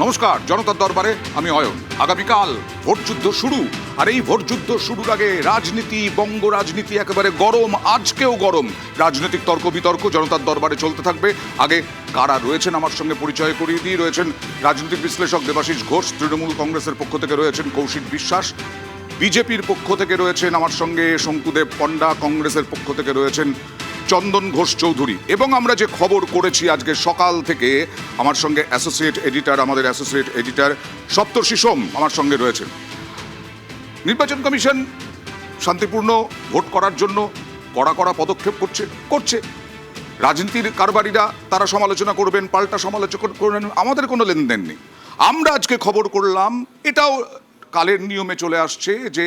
নমস্কার, জনতার দরবারে আমি অয়ন। আগামীকাল ভোটযুদ্ধ শুরু, আর এই ভোটযুদ্ধ শুরুর আগে রাজনীতি, বঙ্গ রাজনীতি একেবারে গরম, আজকেও গরম। রাজনৈতিক তর্ক বিতর্ক জনতার দরবারে চলতে থাকবে। আগে কারা রয়েছেন আমার সঙ্গে পরিচয় করিয়ে দিয়ে, রয়েছেন রাজনৈতিক বিশ্লেষক দেবাশিস ঘোষ, তৃণমূল কংগ্রেসের পক্ষ থেকে রয়েছেন কৌশিক বিশ্বাস, বিজেপির পক্ষ থেকে রয়েছেন আমার সঙ্গে শঙ্কুদেব পণ্ডা, কংগ্রেসের পক্ষ থেকে রয়েছেন চন্দন ঘোষ চৌধুরী। এবং আমরা যে খবর করেছি আজকে সকাল থেকে, আমার সঙ্গে আমাদের অ্যাসোসিয়েট এডিটর সপ্তর্ষি সোম আমার সঙ্গে রয়েছেন। নির্বাচন কমিশন শান্তিপূর্ণ ভোট করার জন্য কড়া পদক্ষেপ করছে। রাজনীতির কারবারিরা তারা সমালোচনা করবেন, পাল্টা সমালোচনা করবেন, আমাদের কোনো লেনদেন নেই। আমরা আজকে খবর করলাম, এটাও কালের নিয়মে চলে আসছে, যে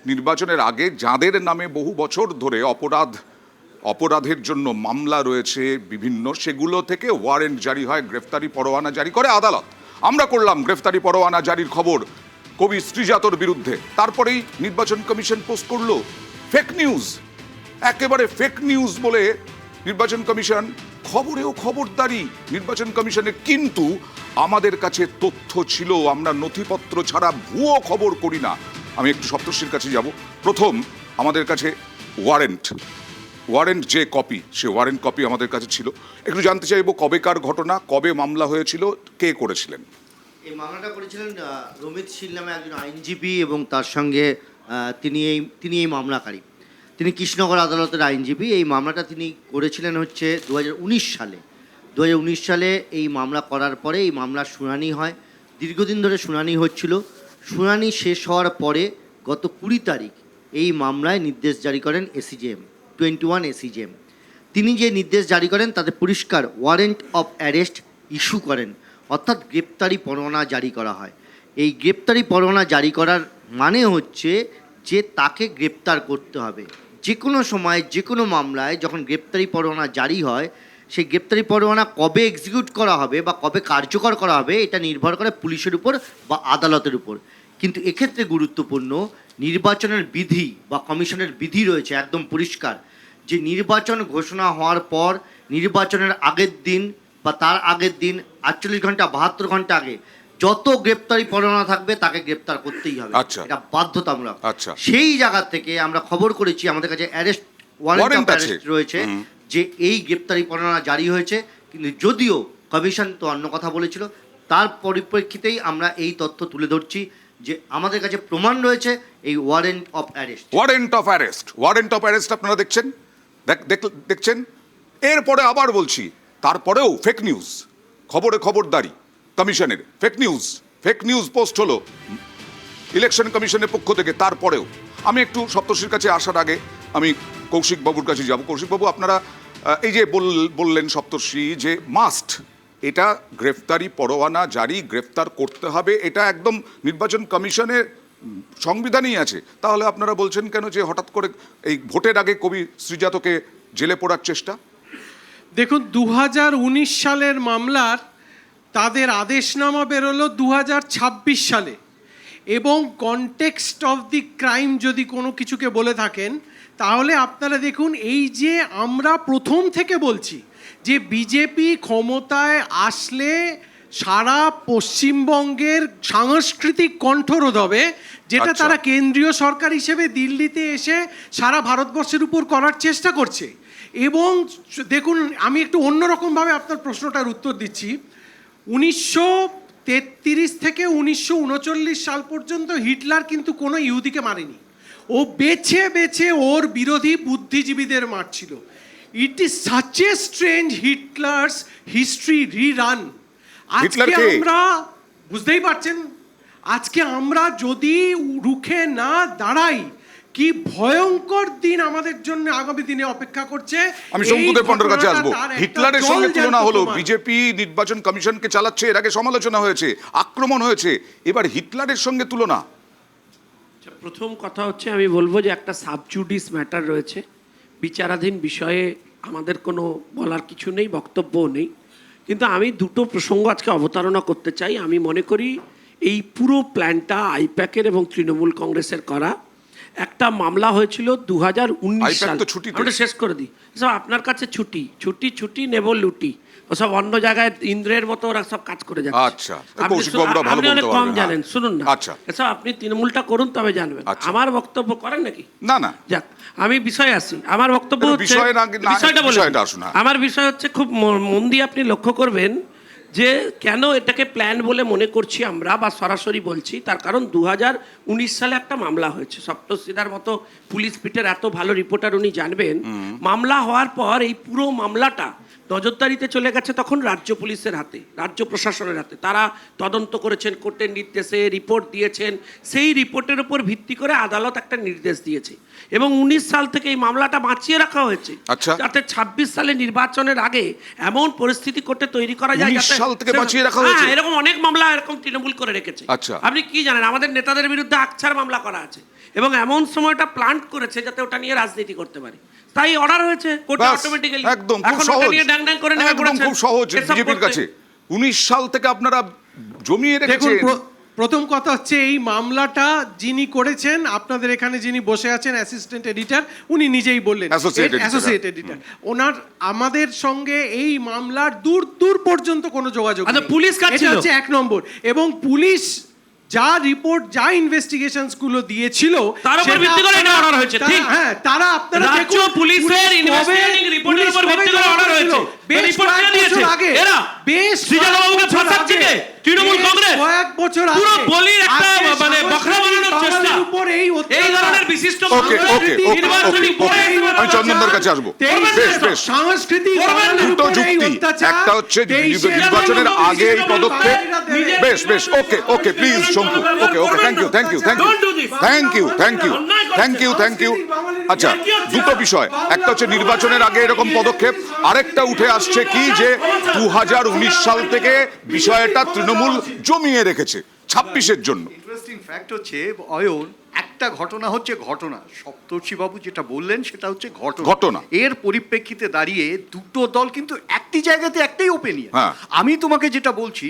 নির্বাচনের আগে যাদের নামে বহু বছর ধরে অপরাধের জন্য মামলা রয়েছে বিভিন্ন, সেগুলো থেকে ওয়ারেন্ট জারি হয়, গ্রেফতারি পরোয়ানা জারি করে আদালত। আমরা করলাম গ্রেফতারি পরোয়ানা জারির খবর কবি শ্রীজাতর বিরুদ্ধে। তারপরেই নির্বাচন কমিশন পোস্ট করলো ফেক নিউজ, একেবারে ফেক নিউজ বলে নির্বাচন কমিশন খবরেও খবরদারি নির্বাচন কমিশনের। কিন্তু আমাদের কাছে তথ্য ছিল, আমরা নথিপত্র ছাড়া ভুয়ো খবর করি না। আমি একটু সপ্তর্ষির কাছে যাব। প্রথম, আমাদের কাছে ওয়ারেন্ট যে কপি, সে ওয়ারেন্ট কপি আমাদের কাছে ছিল। একটু জানতে চাইবো কবেকার ঘটনা, কবে মামলা হয়েছিল, কে করেছিলেন? এই মামলাটা করেছিলেন রমিত শীল নামে একজন আইনজীবী, এবং তার সঙ্গে তিনি এই মামলাকারী। তিনি কৃষ্ণনগর আদালতের আইনজীবী। এই মামলাটা তিনি করেছিলেন হচ্ছে 2019 সালে। 2019 সালে এই মামলা করার পরে এই মামলার শুনানি হয়। দীর্ঘদিন ধরে শুনানি হচ্ছিল। শুনানি শেষ হওয়ার পরে গত 20 তারিখ এই মামলায় নির্দেশ জারি করেন এসিজেএম 21 এসিজেএম। তিনি যে নির্দেশ জারি করেন তাতে পরিষ্কার ওয়ারেন্ট অফ অ্যারেস্ট ইস্যু করেন, অর্থাৎ গ্রেপ্তারি পরোয়ানা জারি করা হয়। এই গ্রেপ্তারি পরোয়ানা জারি করার মানে হচ্ছে যে তাকে গ্রেপ্তার করতে হবে। যে কোনো সময় যে কোনো মামলায় যখন গ্রেপ্তারি পরোয়ানা জারি হয়, সেই গ্রেপ্তারি পরোয়ানা কবে এক্সিকিউট করা হবে বা কবে কার্যকর করা হবে এটা নির্ভর করে পুলিশের উপর বা আদালতের উপর। কিন্তু এক্ষেত্রে গুরুত্বপূর্ণ, নির্বাচনের বিধি বা কমিশনের বিধি রয়েছে একদম পরিষ্কার, যে নির্বাচন ঘোষণা হওয়ার পর নির্বাচনের আগের দিন বা তার আগের দিন 48 ঘন্টা 72 ঘন্টা আগে যত গ্রেপ্তারি পরোয়ানা থাকবে তাকে গ্রেপ্তার করতেই হবে। এটা বাধ্যতামূলক। সেই জায়গা থেকে আমরা খবর করেছি, আমাদের কাছে ওয়ারেন্ট রয়েছে যে এই গ্রেপ্তারি পরোয়ানা জারি হয়েছে। কিন্তু যদিও কমিশন তো অন্য কথা বলেছিল, তার পরিপ্রেক্ষিতেই আমরা এই তথ্য তুলে ধরছি যে আমাদের কাছে প্রমাণ রয়েছে এই ওয়ারেন্ট অফ অ্যারেস্ট আপনারা দেখছেন। এরপরে আবার বলছি, তারপরেও ফেক নিউজ, খবরদারি কমিশনের ফেক নিউজ পোস্ট হলো ইলেকশন কমিশনের পক্ষ থেকে। তারপরেও আমি একটু সপ্তর্ষির কাছে আসার আগে আমি কৌশিক বাবুর কাছে যাব। কৌশিক বাবু, আপনারা এই যে বললেন সপ্তর্ষি যে মাস্ট, এটা গ্রেফতারি পরোয়ানা জারি, গ্রেফতার করতে হবে, এটা একদম নির্বাচন কমিশনের সংবিধানেই আছে। তাহলে আপনারা বলছেন কেন যে হঠাৎ করে এই ভোটের আগে কবি শ্রীজাতকে জেলে পোড়ার চেষ্টা? দেখুন, 2019 সালের মামলার তাদের আদেশনামা বেরোলো 2026 সালে, এবং কনটেক্সট অফ দি ক্রাইম যদি কোনো কিছুকে বলে থাকেন তাহলে আপনারা দেখুন, এই যে আমরা প্রথম থেকে বলছি যে বিজেপি ক্ষমতায় আসলে সারা পশ্চিমবঙ্গের সাংস্কৃতিক কণ্ঠরোধ হবে, যেটা তারা কেন্দ্রীয় সরকার হিসেবে দিল্লিতে এসে সারা ভারতবর্ষের উপর করার চেষ্টা করছে। এবং দেখুন, আমি একটু অন্যরকমভাবে আপনার প্রশ্নটার উত্তর দিচ্ছি। 1933 থেকে 1939 সাল পর্যন্ত হিটলার কিন্তু কোনো ইহুদিকে মারেনি, ও বেছে বেছে ওর বিরোধী বুদ্ধিজীবীদের মারছিল। It is such a strange Hitler's history rerun. আজকে আমরা বুঝতেই পারছেন, আজকে আমরা যদি রুখে না দাঁড়াই, কি ভয়ঙ্কর দিন আমাদের জন্য আগামী দিনে অপেক্ষা করছে। আমি শঙ্কুদেব পণ্ডার কাছে আসবো। হিটলারের সঙ্গে তুলনা হলো, বিজেপি নির্বাচন কমিশনকে চালাচ্ছে, এর আগে সমালোচনা হয়েছে, আক্রমণ হয়েছে, এবার হিটলারের সঙ্গে তুলনা। প্রথম কথা হচ্ছে, আমি বলবো যে একটা সাবজুডিস ম্যাটার রয়েছে, বিচারাধীন বিষয়ে আমাদের কোনো বলার কিছু নেই, বক্তব্যও নেই। কিন্তু আমি দুটো প্রসঙ্গ আজকে অবতারণা করতে চাই। আমি মনে করি এই পুরো প্ল্যানটা আইপ্যাকের এবং তৃণমূল কংগ্রেসের করা একটা মামলা হয়েছিল 2019 IPAC সাল তো ছুটিতে। আমরা শেষ করে দিই সব আপনার কাছে ছুটি ছুটি ছুটি নেব লুটি ওসব অন্য জায়গায় ইন্দ্রের মতো ওরা সব কাজ করে যাচ্ছে আচ্ছা, আপনি কৌশিক বাবুরা ভালো আপনি অনেক বলতে কম পারবেন, জানেন হ্যাঁ। শুনুন না আচ্ছা। এসব আপনি তৃণমূলটা করুন তবে জানবেন আচ্ছা। আমার বক্তব্য করেন নাকি না না যাক আমি বিষয়ে আসি আমার বক্তব্য একটু হচ্ছে বিষয়ে না- বিষয়টা বলে বিষয়টা দিই। আসুন, হ্যাঁ। আমার বিষয় হচ্ছে খুব মন দিয়ে আপনি লক্ষ্য করবেন যে কেন এটাকে প্ল্যান বলে মনে করছি আমরা বা সরাসরি বলছি তার কারণ 2019 সালে একটা মামলা হয়েছে সপ্তশিদার মতো পুলিশ পিটের এত ভালো রিপোর্টার উনি জানবেন মামলা হওয়ার পর এই পুরো মামলাটা নজরদারিতে চলে গেছে তখন রাজ্য পুলিশের হাতে রাজ্য প্রশাসনের হাতে তারা তদন্ত করেছেন কোর্টের নির্দেশে রিপোর্ট দিয়েছেন সেই রিপোর্টের উপর ভিত্তি করে আদালত একটা নির্দেশ দিয়েছে এবং 19 সাল থেকে এই মামলাটা বাঁচিয়ে রাখা হয়েছে আচ্ছা। যাতে 26 সালে নির্বাচনের আগে এমন পরিস্থিতি করতে তৈরি করা যায় 19 সাল থেকে বাঁচিয়ে রাখা হয়েছে? হ্যাঁ, এরকম অনেক মামলা এরকম তৃণমূল করে রেখেছে আচ্ছা। আপনি কি জানেন আমাদের নেতাদের বিরুদ্ধে আকছার মামলা করা আছে এবং এমন সময়টা প্লান্ট করেছে যাতে ওটা নিয়ে রাজনীতি করতে পারে তাই অর্ডার হয়েছে কোর্টে ব্যাস, অটোমেটিক্যালি একদম খুব এখন ওটা সহজ নিয়ে ড্যাং ড্যাং করে নেমে একদম পড়েছেন খুব সহজ এসব বিজেপির করতে। কাছে 19 সাল থেকে আপনারা জমিয়ে দেখুন রেখেছেন প্রথম কথা হচ্ছে এই মামলাটা যিনি করেছেন আপনাদের এখানে যিনি বসে আছেন অ্যাসিস্ট্যান্ট এডিটর উনি নিজেই বললেন Associate editor, অ্যাসোসিয়েট এডিটর ওনার আমাদের সঙ্গে এই মামলার দূর দূর পর্যন্ত কোনো যোগাযোগ আচ্ছা, নেই। পুলিশ কাজ এটা ছিল? হচ্ছে 1 নম্বর এবং পুলিশ যা রিপোর্ট যা ইনভেস্টিগেশনস গুলো দিয়েছিল তার উপর সেটা ভিত্তি করে এটা আপনারা- order হয়েছে, তারা- ঠিক? হ্যাঁ তারা আপনারা রাজ্য দেখুন, পুলিশের পুলিশ investigating কবে- report এর উপর পুলিশ ভিত্তি কবে করে order জমা হয়েছে। দিয়েছিল? বেশ report কে কয়েক দিয়েছে? বছর আগে এরা? বেশ সৃজনবাবুকে কয়েক বছর ফাঁসাচ্ছে আগে, কে? তৃণমূল বেশ কংগ্রেস? কয়েক বছর পুরো আগে বলির একটা আজকে মানে বখরা বানানোর সাংস্কৃতিক চেষ্টা। বাঙালির উপর এই এই অত্যাচার। ধরনের বিশিষ্ট ওকে ওকে সাংস্কৃতিক ওকে নির্বাচনী ওকে বোর্ডে এই আমি চন্দনদার কাছে আসবো বেশ বেশ সাংস্কৃতিক বাঙালির দুটো উপর এই যুক্তি অত্যাচার, একটা হচ্ছে তেইশে নির্বাচনের জানুয়ারি আগে এই পদক্ষেপ নিজের- বেশ বেশ ওকে okay please Shanku okay okay thank you thank you thank you Don't do this. Thank you thank you thank you thank you আচ্ছা দুটো বিষয় একটা হচ্ছে নির্বাচনের আগে এরকম পদক্ষেপ আরেকটা উঠে আসছে কি যে 2019 সাল থেকে বিষয়টা তৃণমূল জমিয়ে রেখেছে 26-এর জন্য ইন্টারেস্টিং ফ্যাক্ট হচ্ছে অয়ন একটা ঘটনা হচ্ছে ঘটনা সপ্তর্ষিবাবু যেটা বললেন সেটা হচ্ছে ঘটনা। এর পরিপ্রেক্ষিতে দাঁড়িয়ে দুটো দল কিন্তু একটি জায়গাতে একটাই ওপিনিয়ন হ্যাঁ। আমি তোমাকে যেটা বলছি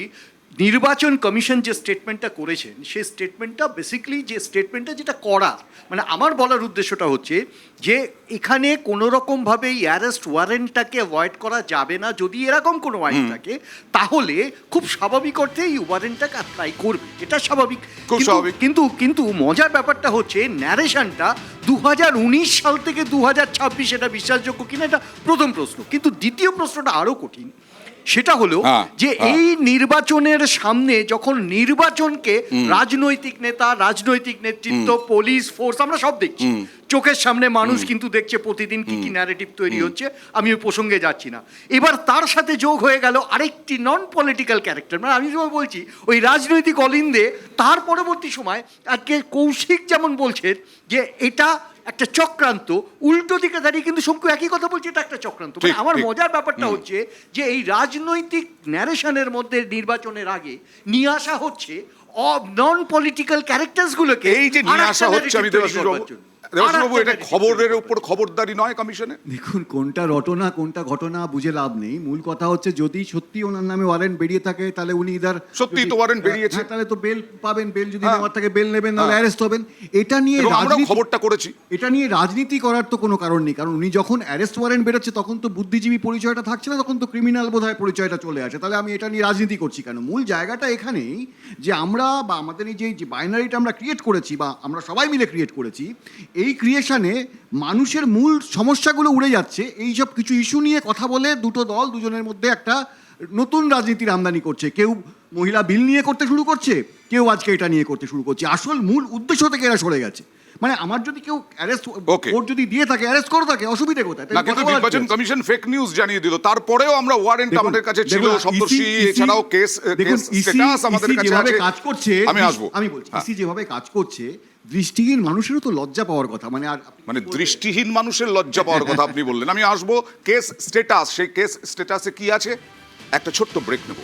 নির্বাচন কমিশন যে স্টেটমেন্টটা করেছেন সেই স্টেটমেন্টটা বেসিক্যালি যে স্টেটমেন্টটা যেটা করার মানে আমার বলার উদ্দেশ্যটা হচ্ছে যে এখানে কোনো রকমভাবে এই অ্যারেস্ট ওয়ারেন্টটাকে অ্যাভয়েড করা যাবে না যদি এরকম কোনো আইন থাকে তাহলে খুব স্বাভাবিক অর্থে এই ওয়ারেন্টটাকে অ্যাপ্লাই করবে এটা স্বাভাবিক খুব কিন্তু- স্বাভাবিক। কিন্তু মজার ব্যাপারটা হচ্ছে ন্যারেশনটা 2019 সাল থেকে 2026 এটা বিশ্বাসযোগ্য কিনা এটা প্রথম প্রশ্ন কিন্তু দ্বিতীয় প্রশ্নটা আরো কঠিন সেটা হলো হ্যাঁ, যে হ্যাঁ। এই নির্বাচনের সামনে যখন নির্বাচনকে রাজনৈতিক নেতা রাজনৈতিক নেতৃত্ব পুলিশ ফোর্স আমরা সব দেখছি চোখের সামনে মানুষ কিন্তু দেখছে প্রতিদিন কি কি ন্যারেটিভ তৈরি হচ্ছে আমি ওই প্রসঙ্গে যাচ্ছি না এবার তার সাথে যোগ হয়ে গেল আরেকটি নন পলিটিক্যাল ক্যারেক্টার মানে আমি যেমন বলছি ওই রাজনৈতিক অলিন্দে তার পরবর্তী সময় আজকে কৌশিক যেমন বলছেন যে এটা একটা চক্রান্ত উল্টো দিকে দাঁড়িয়ে কিন্তু শঙ্কু একই কথা বলছে এটা একটা চক্রান্ত মানে ঠিক, আমার ঠিক। মজার ব্যাপারটা হচ্ছে যে এই রাজনৈতিক ন্যারেশনের মধ্যে নির্বাচনের আগে নিয়ে আসা হচ্ছে নন পলিটিক্যাল ক্যারেক্টারসগুলোকে এই যে নিয়ে আসা হচ্ছে আমি দেবাশিসবাবু দেবাশিসবাবু এটা খবরের উপর খবরদারি নয় কমিশনে দেখুন কোনটা রটনা কোনটা ঘটনা বুঝে লাভ নেই মূল কথা হচ্ছে যদি সত্যি ওনার নামে ওয়ারেন্ট বেরিয়ে থাকে তাহলে উনি ইদার সত্যিই তো warrant বেরিয়েছে। তাহলে তো বেল পাবেন বেল যদি হ্যাঁ। নেওয়ার থাকে বেল নেবেন নাহলে হ্যাঁ। অ্যারেস্ট হবেন এটা নিয়ে এবং আমরাও রাজনীতি খবরটা করেছি এটা নিয়ে রাজনীতি করার তো কোনো কারণ নেই কারণ উনি যখন অ্যারেস্ট ওয়ারেন্ট বেরোচ্ছে তখন তো বুদ্ধিজীবী পরিচয়টা থাকছে না তখন তো ক্রিমিনাল বোধহয় পরিচয়টা চলে আসে তাহলে আমি এটা নিয়ে রাজনীতি করছি কেন মূল জায়গাটা এখানেই যে আমরা বা আমাদের এই যে বাইনারিটা আমরা ক্রিয়েট করেছি বা আমরা সবাই মিলে ক্রিয়েট করেছি এই ক্রিয়েশনে মানুষের মূল সমস্যাগুলো উড়ে যাচ্ছে এইসব কিছু ইস্যু নিয়ে কথা বলে দুটো দল দুজনের মধ্যে একটা নতুন রাজনীতির আমদানি করছে কেউ মহিলা বিল নিয়ে করতে শুরু করছে কেউ আজকে এটা নিয়ে করতে শুরু করছে আসল মূল উদ্দেশ্য থেকে এরা সরে গেছে মানে আমার যদি কেউ অ্যারেস্ট Okay. কোর্ট যদি দিয়ে থাকে অ্যারেস্ট করে থাকে অসুবিধা কোথায় না কিন্তু কথা বলার নির্বাচন কি আছে? কমিশন ফেক নিউজ জানিয়ে দিল তারপরেও আমরা ওয়ারেন্ট দেখুন, আমাদের কাছে ছিল দেখুন, সপ্তর্ষি EC এছাড়াও কেস দেখুন, স্ট্যাটাস আমাদের কাছে যেভাবে আছে কাজ করছে আমি আসবো আমি বলছি হ্যাঁ। ইসি যেভাবে কাজ করছে দৃষ্টিহীন মানুষেরও তো লজ্জা পাওয়ার কথা মানে আর আপনি মানে কি বলবেন? দৃষ্টিহীন মানুষের লজ্জা পাওয়ার কথা আপনি বললেন আমি আসবো কেস স্ট্যাটাস সেই কেস স্ট্যাটাসে কি আছে একটা ছোট্ট ব্রেক নেব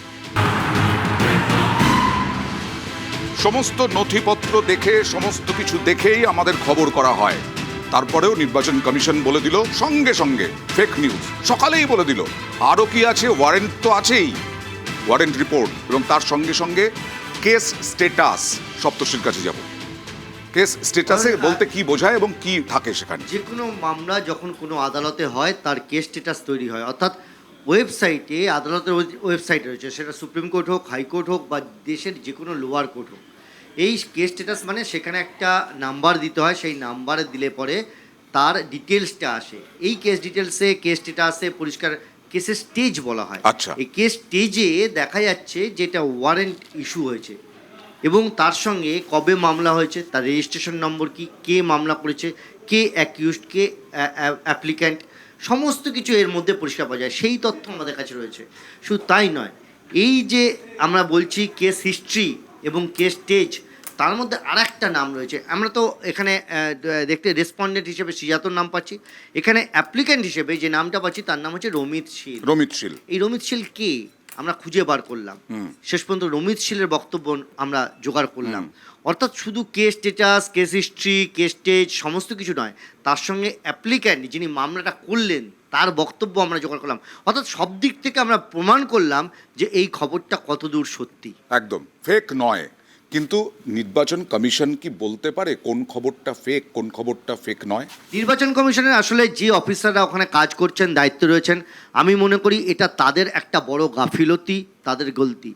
সমস্ত নথিপত্র দেখে সমস্ত কিছু দেখেই আমাদের খবর করা হয় তারপরেও নির্বাচন কমিশন বলে দিল সঙ্গে সঙ্গে ফেক নিউজ সকালেই বলে দিল আরও কি আছে ওয়ারেন্ট তো আছেই ওয়ারেন্ট রিপোর্ট এবং তার সঙ্গে সঙ্গে কেস স্ট্যাটাস সপ্তর্ষির কাছে যাব কেস স্ট্যাটাসে বলতে কি বোঝায় এবং কি থাকে সেখানে? যে কোনো মামলা যখন কোনো আদালতে হয় তার কেস স্ট্যাটাস তৈরি হয়, অর্থাৎ ওয়েবসাইটে, আদালতের ওয়েবসাইট রয়েছে, সেটা সুপ্রিম কোর্ট হোক, হাইকোর্ট হোক বা দেশের যে কোনো লোয়ার কোর্ট হোক, এই কেস স্ট্যাটাস মানে সেখানে একটা নাম্বার দিতে হয়, সেই নাম্বারে দিলে পরে তার ডিটেলসটা আসে। এই কেস ডিটেলসে, কেস স্ট্যাটাসে পরিষ্কার কেসের স্টেজ বলা হয়। আচ্ছা। এই কেস স্টেজে দেখা যাচ্ছে যেটা ওয়ারেন্ট ইস্যু হয়েছে এবং তার সঙ্গে কবে মামলা হয়েছে, তার রেজিস্ট্রেশন নম্বর কি, কে মামলা করেছে, কে অ্যাকিউজড, কে অ্যাপ্লিক্যান্ট, সমস্ত কিছু এর মধ্যে পরিষ্কার পাওয়া যায়। সেই তথ্য আমাদের কাছে রয়েছে। শুধু তাই নয়, এই যে আমরা বলছি কেস হিস্ট্রি এবং কেস স্টেজ, তার মধ্যে আর একটা নাম রয়েছে। আমরা তো এখানে দেখতে রেসপন্ডেন্ট হিসেবে সিজাতর নাম পাচ্ছি, এখানে অ্যাপ্লিক্যান্ট হিসেবে যে নামটা পাচ্ছি তার নাম হচ্ছে রমিত শীল। রমিত শীল। এই রমিত শীল কে আমরা খুঁজে বার করলাম, শেষ পর্যন্ত রমিত শীলের বক্তব্য আমরা জোগাড় করলাম। অর্থাৎ শুধু case status, case history, case stage সমস্ত কিছু নয়, তার সঙ্গে অ্যাপ্লিক্যান্ট যিনি মামলাটা করলেন তার বক্তব্য আমরা জোগাড় করলাম। অর্থাৎ সব দিক থেকে আমরা প্রমাণ করলাম যে এই খবরটা কতদূর সত্যি। একদম ফেক নয়, কিন্তু নির্বাচন কমিশন কি বলতে পারে কোন খবরটা ফেক, কোন খবরটা ফেক নয়? নির্বাচন কমিশনের আসলে যে অফিসাররা ওখানে কাজ করছেন, দায়িত্বে রয়েছেন, আমি মনে করি এটা তাদের একটা বড় গাফিলতি, তাদের গলতি।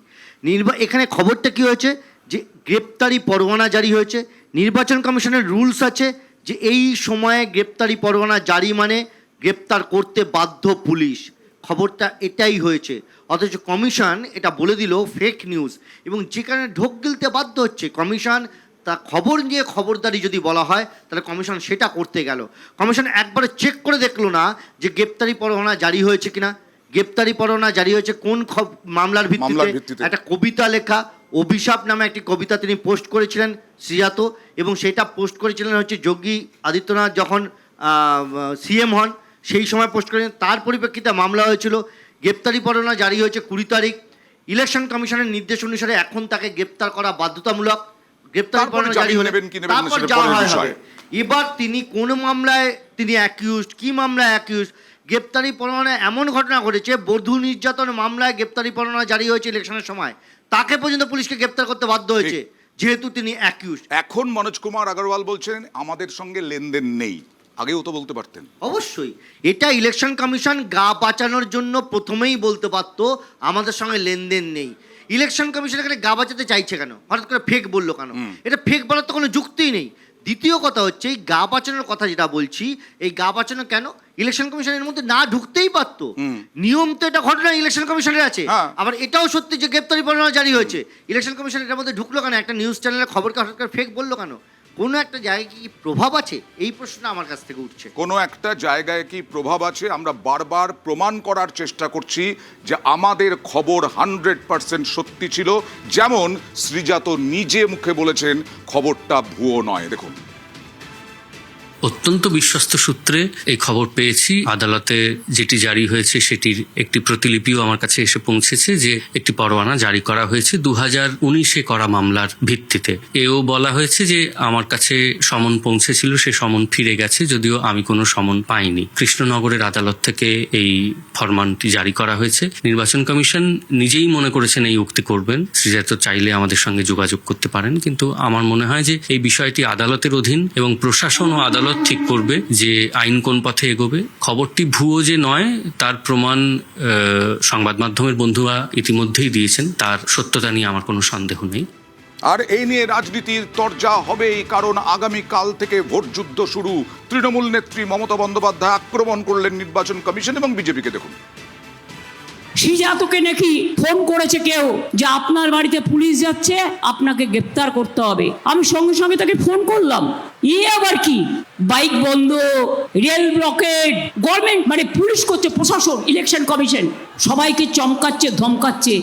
এখানে খবরটা কি হয়েছে যে গ্রেপ্তারি পরোয়ানা জারি হয়েছে। নির্বাচন কমিশনের রুলস আছে যে এই সময়ে গ্রেপ্তারি পরোয়ানা জারি মানে গ্রেপ্তার করতে বাধ্য পুলিশ। খবরটা এটাই হয়েছে, অথচ কমিশন এটা বলে দিল ফেক নিউজ, এবং যেখানে ঢোক গিলতে বাধ্য হচ্ছে কমিশন। তা খবর নিয়ে খবরদারি যদি বলা হয় তাহলে কমিশন সেটা করতে গেল। কমিশন একবারে চেক করে দেখলো না যে গ্রেপ্তারি পরোয়ানা জারি হয়েছে কিনা। গ্রেপ্তারি পরোয়ানা জারি হয়েছে কোন মামলার ভিত্তিতে? একটা কবিতা লেখা, অভিশাপ নামে একটি কবিতা তিনি পোস্ট করেছিলেন শ্রীজাত, এবং সেটা পোস্ট করেছিলেন হচ্ছে যোগী আদিত্যনাথ যখন সিএম হন সেই সময় পোস্ট করেছেন। তার পরিপ্রেক্ষিতে মামলা হয়েছিল। গ্রেপ্তারি পরোয়ানা জারি হয়েছে 20 তারিখ। ইলেকশন কমিশনের নির্দেশ অনুসারে এখন তাকে গ্রেপ্তার করা বাধ্যতামূলক। গ্রেপ্তারি পরোয়ানা জারি হলে তারপর যাওয়া হবে। এবার তিনি কোন মামলায় তিনি অ্যাকিউজড, কি মামলায় অ্যাকিউজড, গ্রেপ্তারি পরোয়ানা এমন ঘটনা ঘটেছে, বধূ নির্যাতন মামলায় গ্রেপ্তারি পরোয়ানা জারি হয়েছে ইলেকশনের সময়, তাকে পর্যন্ত পুলিশকে গ্রেপ্তার করতে বাধ্য হয়েছে যেহেতু তিনি অ্যাকিউজড। এখন মনোজ কুমার আগরওয়াল বলছেন আমাদের সঙ্গে লেনদেন নেই, আগেও তো বলতে পারতেন। অবশ্যই এটা ইলেকশন কমিশন গা বাঁচানোর জন্য প্রথমেই বলতে পারতো আমাদের সঙ্গে লেনদেন নেই। ইলেকশন কমিশন এখানে গা বাঁচাতে চাইছে কেন, হঠাৎ করে ফেক বললো কেন? এটা ফেক বলার তো কোনো যুক্তিই নেই। দ্বিতীয় কথা হচ্ছে এই গা বাঁচানোর কথা যেটা বলছি, এই গা বাঁচানো কেন? ইলেকশন কমিশনের মধ্যে না ঢুকতেই পারতো। নিয়ম তো এটা ঘটনা ইলেকশন কমিশনের আছে। আবার এটাও সত্যি যে গ্রেপ্তারি পরোয়ানা জারি হয়েছে, ইলেকশন কমিশন এটার মধ্যে ঢুকলো কেন? একটা নিউজ চ্যানেলের খবরকে হঠাৎ করে ফেক বললো কেন? কোনো একটা জায়গায় কি প্রভাব আছে? এই প্রশ্নটা আমার কাছ থেকে উঠছে। কোনো একটা জায়গায় কি প্রভাব আছে? আমরা বারবার প্রমাণ করার চেষ্টা করছি যে আমাদের খবর 100% সত্যি ছিল, যেমন শ্রীজাত নিজে মুখে বলেছেন খবরটা ভুয়ো নয়। দেখুন, অত্যন্ত বিশ্বস্ত সূত্রে এই খবর পেয়েছি। আদালতে যেটি জারি হয়েছে সেটির একটি প্রতিলিপিও আমার কাছে এসে পৌঁছেছে যে একটি পরোয়ানা জারি করা হয়েছে 2019-এ করা মামলার ভিত্তিতে। এও বলা হয়েছে যে আমার কাছে সমন পৌঁছেছিল, সে সমন ফিরে গেছে, যদিও আমি কোনো সমন পাইনি। কৃষ্ণনগরের আদালত থেকে এই ফরমানটি জারি করা হয়েছে। নির্বাচন কমিশন নিজেই মনে করেছেন এই উক্তি করবেন। শ্রীজাত চাইলে আমাদের সঙ্গে যোগাযোগ করতে পারেন, কিন্তু আমার মনে হয় যে এই বিষয়টি আদালতের অধীন এবং প্রশাসন ও আদালত ঠিক করবে যে আইন কোন পথে এগোবে। খবরটি ভুয়ো যে নয় তার প্রমাণ সংবাদ মাধ্যমের বন্ধুরা ইতিমধ্যেই দিয়েছেন, তার সত্যতা নিয়ে আমার কোনো সন্দেহ নেই। আর এই নিয়ে রাজনীতির চর্চা হবেই, কারণ আগামীকাল থেকে ভোটযুদ্ধ শুরু। তৃণমূল নেত্রী মমতা বন্দ্যোপাধ্যায় আক্রমণ করলেন নির্বাচন কমিশন এবং বিজেপিকে। দেখুন, শ্রীজাতকে নাকি ফোন করেছে কেউ যে আপনার বাড়িতে পুলিশ যাচ্ছে, আপনাকে গ্রেপ্তার করতে হবে। আমি সঙ্গে সঙ্গে তাকে ফোন করলাম। আবার কি বাইক বন্ধ, রেল ব্লকেড, গভর্নমেন্ট মানে পুলিশ করছে, প্রশাসন, ইলেকশন কমিশন সবাইকে চমকাচ্ছে, ধমকাচ্ছে।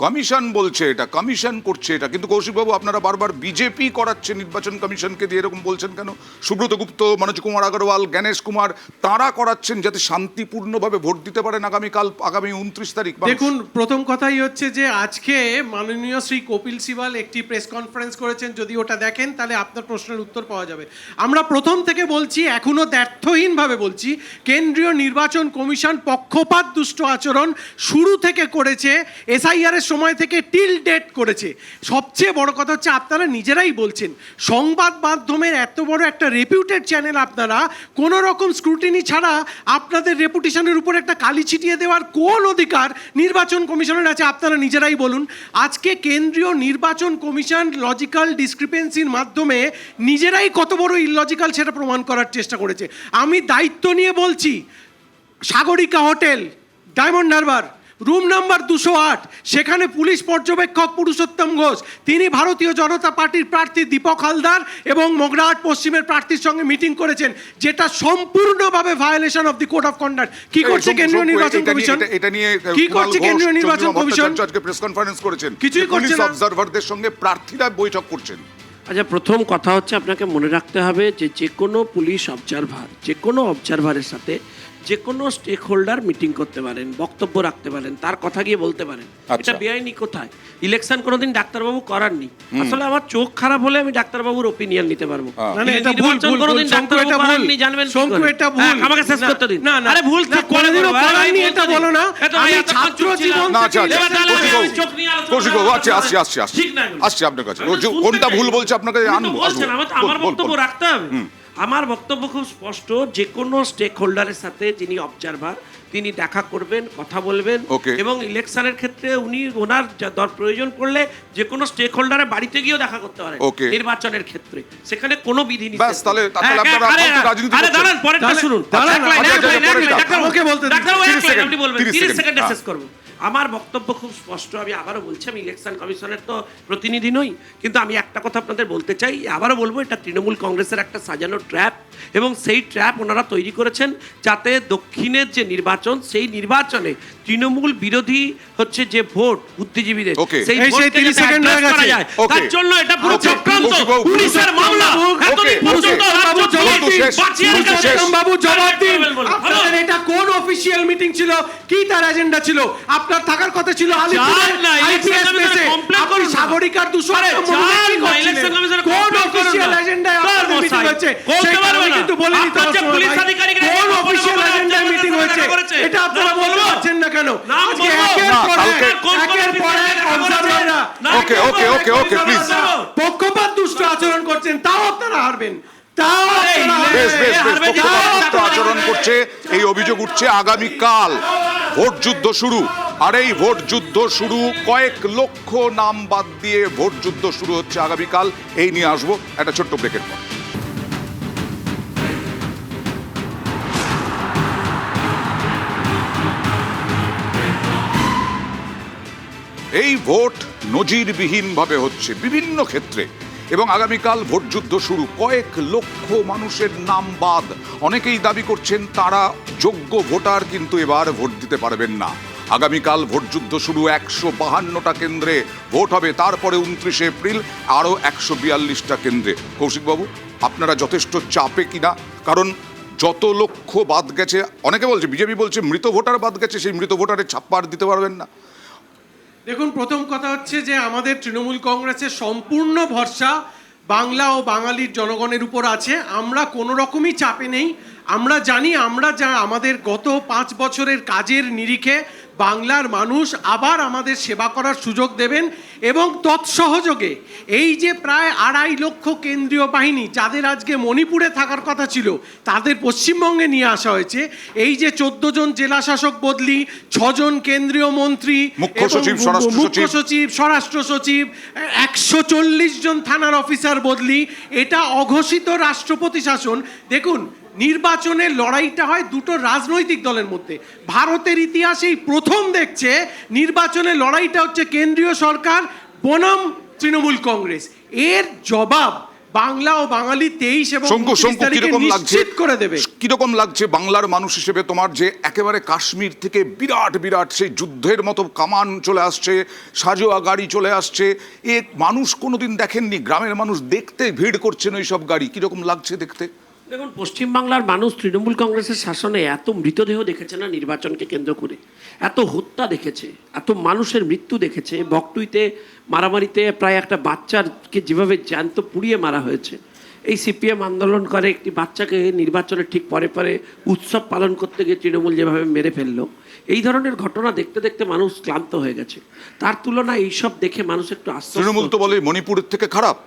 কমিশন বলছে এটা, কমিশন করছে এটা, কিন্তু কৌশিকবাবু আপনারা বারবার বিজেপি করাচ্ছে নির্বাচন কমিশনকে দিয়ে, এরকম বলছেন কেন? সুব্রত গুপ্ত, মনোজ কুমার আগরওয়াল, জ্ঞানেশ কুমার, তারা করাচ্ছেন যাতে শান্তিপূর্ণভাবে ভোট দিতে পারেন আগামীকাল, আগামী 29 তারিখ। দেখুন, প্রথম কথাই হচ্ছে যে আজকে মাননীয় শ্রী কপিল সিবাল একটি প্রেস কনফারেন্স করেছেন, যদি ওটা দেখেন তাহলে আপনার প্রশ্নের উত্তর পাওয়া যাবে। আমরা প্রথম থেকে বলছি, এখনো দ্ব্যর্থহীনভাবে বলছি, কেন্দ্রীয় নির্বাচন কমিশন পক্ষপাত দুষ্ট আচরণ শুরু থেকে করেছে। এসআইআর সময় থেকে টিল ডেট করেছে। সবচেয়ে বড় কথা হচ্ছে আপনারা নিজেরাই বলছেন সংবাদ মাধ্যমের এত বড় একটা রেপিউটেড চ্যানেল, আপনারা কোনো রকম স্ক্রুটিনি ছাড়া আপনাদের রেপুটেশনের উপর একটা কালি ছিটিয়ে দেওয়ার কোন অধিকার নির্বাচন কমিশনের আছে আপনারা নিজেরাই বলুন। আজকে কেন্দ্রীয় নির্বাচন কমিশন লজিক্যাল ডিসক্রিপেন্সির মাধ্যমে নিজেরাই কত বড় ইললজিক্যাল সেটা প্রমাণ করার চেষ্টা করেছে। আমি দায়িত্ব নিয়ে বলছি, Sagarika hotel, diamond Harbour, room number 208, সেখানে পুলিশ পর্যবেক্ষক পুরুষোত্তম ঘোষ, তিনি ভারতীয় জনতা পার্টির প্রার্থী দীপক হালদার এবং মগরাহাট পশ্চিমের প্রার্থীর সঙ্গে মিটিং করেছেন, যেটা সম্পূর্ণভাবে violation of the code of conduct. কি করছে কেন্দ্রীয় নির্বাচন কমিশন? এটা নিয়ে কি করছে কেন্দ্রীয় নির্বাচন কমিশন? আজকে প্রেস কনফারেন্স করেছেন, কিছুই করছে পুলিশ না। অবজারভারদের সঙ্গে প্রার্থীরা বৈঠক করছেন। আচ্ছা, প্রথম কথা হচ্ছে আপনাকে মনে রাখতে হবে যে যে কোনো পুলিশ অবজারভার যে কোনো অবজারভারের সাথে যে কোনো স্টেক হোল্ডার মিটিং করতে পারেন, বক্তব্য রাখতে পারেন, তার কথা গিয়ে বলতে পারেন। এটা বেআইনি কোথায়? ইলেকশন কোনোদিন ডাক্তারবাবু করাননি। আসলে আমার চোখ খারাপ হলে আমি ডাক্তারবাবুর ওপিনিয়ন নিতে পারবো। এটা ভুল, কোনোদিন ডাক্তারবাবু করাননি, জানবেন কি করে? এটা ভুল। আমাকে শেষ করতে দিন। না না, আরে ভুল না, কোনোদিনও করাননি এটা বলো না। আমি ছাত্র জীবন না, থেকে কৌশিকবাবু, আসছি আপনার কাছে। কোনটা ভুল বলছে আপনাকে? আমার বক্তব্য রাখতে হবে। আমার বক্তব্য খুব স্পষ্ট, যে কোনো স্টেক হোল্ডারের সাথে যিনি অবজারভার তিনি দেখা করবেন, কথা বলবেন, এবং ইলেকশনের ক্ষেত্রে উনি ওনার প্রয়োজন পড়লে যে কোনো স্টেক হোল্ডারের বাড়িতে গিয়েও দেখা করতে পারেন নির্বাচনের ক্ষেত্রে, সেখানে কোনো বিধি নেই। দাঁড়ান, পরেরটা শুনুন। আপনি বলবেন 30 সেকেন্ডে শেষ করবো। আমার বক্তব্য খুব স্পষ্ট, আমি আবারও বলছি, আমি ইলেকশন কমিশনের তো প্রতিনিধি নই, কিন্তু আমি একটা কথা আপনাদের বলতে চাই, আবারও বলবো, এটা তৃণমূল কংগ্রেসের একটা সাজানো ট্র্যাপ, এবং সেই ট্র্যাপ ওনারা তৈরি করেছেন যাতে দক্ষিণের যে নির্বাচন, সেই নির্বাচনে তৃণমূল বিরোধী হচ্ছে যে ভোট বুদ্ধিজীবীদের, সেই ভোটকে করা যায়, তার জন্য এটা পুরো চক্রান্ত, পুলিশের মামলা। এতদিন পর্যন্ত বাবু জবাব দিন, আপনাদের এটা কোন অফিশিয়াল মিটিং ছিল? কি তার এজেন্ডা ছিল? আপনার থাকার কথা ছিল আলিপুরে আইপিএস বেসে, আপনি সাগরিকার 200 কোন অফিশিয়াল এজেন্ডায় আপনাদের মিটিং হয়েছে? সেটা কিন্তু বলে দিতে হবে। কোন অফিশিয়াল এজেন্ডায় মিটিং হয়েছে এটা আপনারা বলতে পারছেন না কেন? আজকে একের পর এক অবজারভাররা পক্ষপাত দুষ্ট আচরণ করছেন, তাও আপনারা হারবেন। আচরণ করছে, এই অভিযোগ উঠছে। আগামীকাল ভোট যুদ্ধ শুরু, আর এই ভোট যুদ্ধ শুরু, কয়েক লক্ষ নাম বাদ দিয়ে ভোট যুদ্ধ শুরু হচ্ছে আগামীকাল। এই নিয়ে আসবো একটা ছোট্ট ব্রেকের পর। এই ভোট নজিরবিহীনভাবে হচ্ছে বিভিন্ন ক্ষেত্রে, এবং আগামীকাল ভোট যুদ্ধ শুরু, কয়েক লক্ষ মানুষের নাম বাদ। অনেকেই দাবি করছেন তারা যোগ্য ভোটার, কিন্তু এবার ভোট দিতে পারবেন না। আগামীকাল ভোট যুদ্ধ শুরু, 152টা কেন্দ্রে ভোট হবে, তারপরে 29 এপ্রিল আরও 142টা কেন্দ্রে। কৌশিকবাবু, আপনারা যথেষ্ট চাপে কিনা? কারণ যত লক্ষ বাদ গেছে, অনেকে বলছে, বিজেপি বলছে মৃত ভোটার বাদ গেছে, সেই মৃত ভোটারের ছাপ্পা আর দিতে পারবেন না। দেখুন, প্রথম কথা হচ্ছে যে আমাদের তৃণমূল কংগ্রেসের সম্পূর্ণ ভরসা বাংলা ও বাঙালির জনগণের উপর আছে। আমরা কোনো রকমই চাপে নেই। আমরা জানি আমরা যা আমাদের গত 5 বছরের কাজের নিরিখে বাংলার মানুষ আবার আমাদের সেবা করার সুযোগ দেবেন, এবং তৎসহযোগে এই যে প্রায় 2.5 লক্ষ কেন্দ্রীয় বাহিনী যাদের আজকে মণিপুরে থাকার কথা ছিল তাদের পশ্চিমবঙ্গে নিয়ে আসা হয়েছে। এই যে 14 জন জেলা শাসক বদলি, 6 জন কেন্দ্রীয় মন্ত্রী, মুখ্য সচিব, স্বরাষ্ট্র সচিব, 140 জন থানার অফিসার বদলি, এটা অঘোষিত রাষ্ট্রপতি শাসন। দেখুন, নির্বাচনের লড়াইটা হয় দুটো রাজনৈতিক দলের মধ্যে। ভারতের ইতিহাসেই প্রথম দেখছে নির্বাচনের লড়াইটা হচ্ছে কেন্দ্রীয় সরকার বনাম তৃণমূল কংগ্রেস। এর জবাব বাংলা ও বাঙালি 23 এবং 29 তারিখে নিশ্চিত করে দেবে। কিরকম লাগছে বাংলার মানুষ হিসেবে তোমার, যে একেবারে কাশ্মীর থেকে বিরাট বিরাট সেই যুদ্ধের মতো কামান চলে আসছে, সাজোয়া গাড়ি চলে আসছে, এ মানুষ কোনোদিন দেখেননি। গ্রামের মানুষ দেখতে ভিড় করছেন ওই সব গাড়ি, কিরকম লাগছে দেখতে? দেখুন, পশ্চিমবাংলার মানুষ তৃণমূল কংগ্রেসের শাসনে এত মৃতদেহ দেখেছে না নির্বাচনকে কেন্দ্র করে, এত হত্যা দেখেছে, এত মানুষের মৃত্যু দেখেছে। বকটুইতে মারামারিতে প্রায় একটা বাচ্চাকে যেভাবে জ্যান্ত পুড়িয়ে মারা হয়েছে, এই সিপিএম আন্দোলন করে একটি বাচ্চাকে নির্বাচনের ঠিক পরে পরে উৎসব পালন করতে গিয়ে তৃণমূল যেভাবে মেরে ফেললো, এই ধরনের ঘটনা দেখতে দেখতে মানুষ ক্লান্ত হয়ে গেছে। তার তুলনায় এইসব দেখে মানুষ একটু আশ্চর্য। তৃণমূল তো বলে মণিপুরের থেকে খারাপ,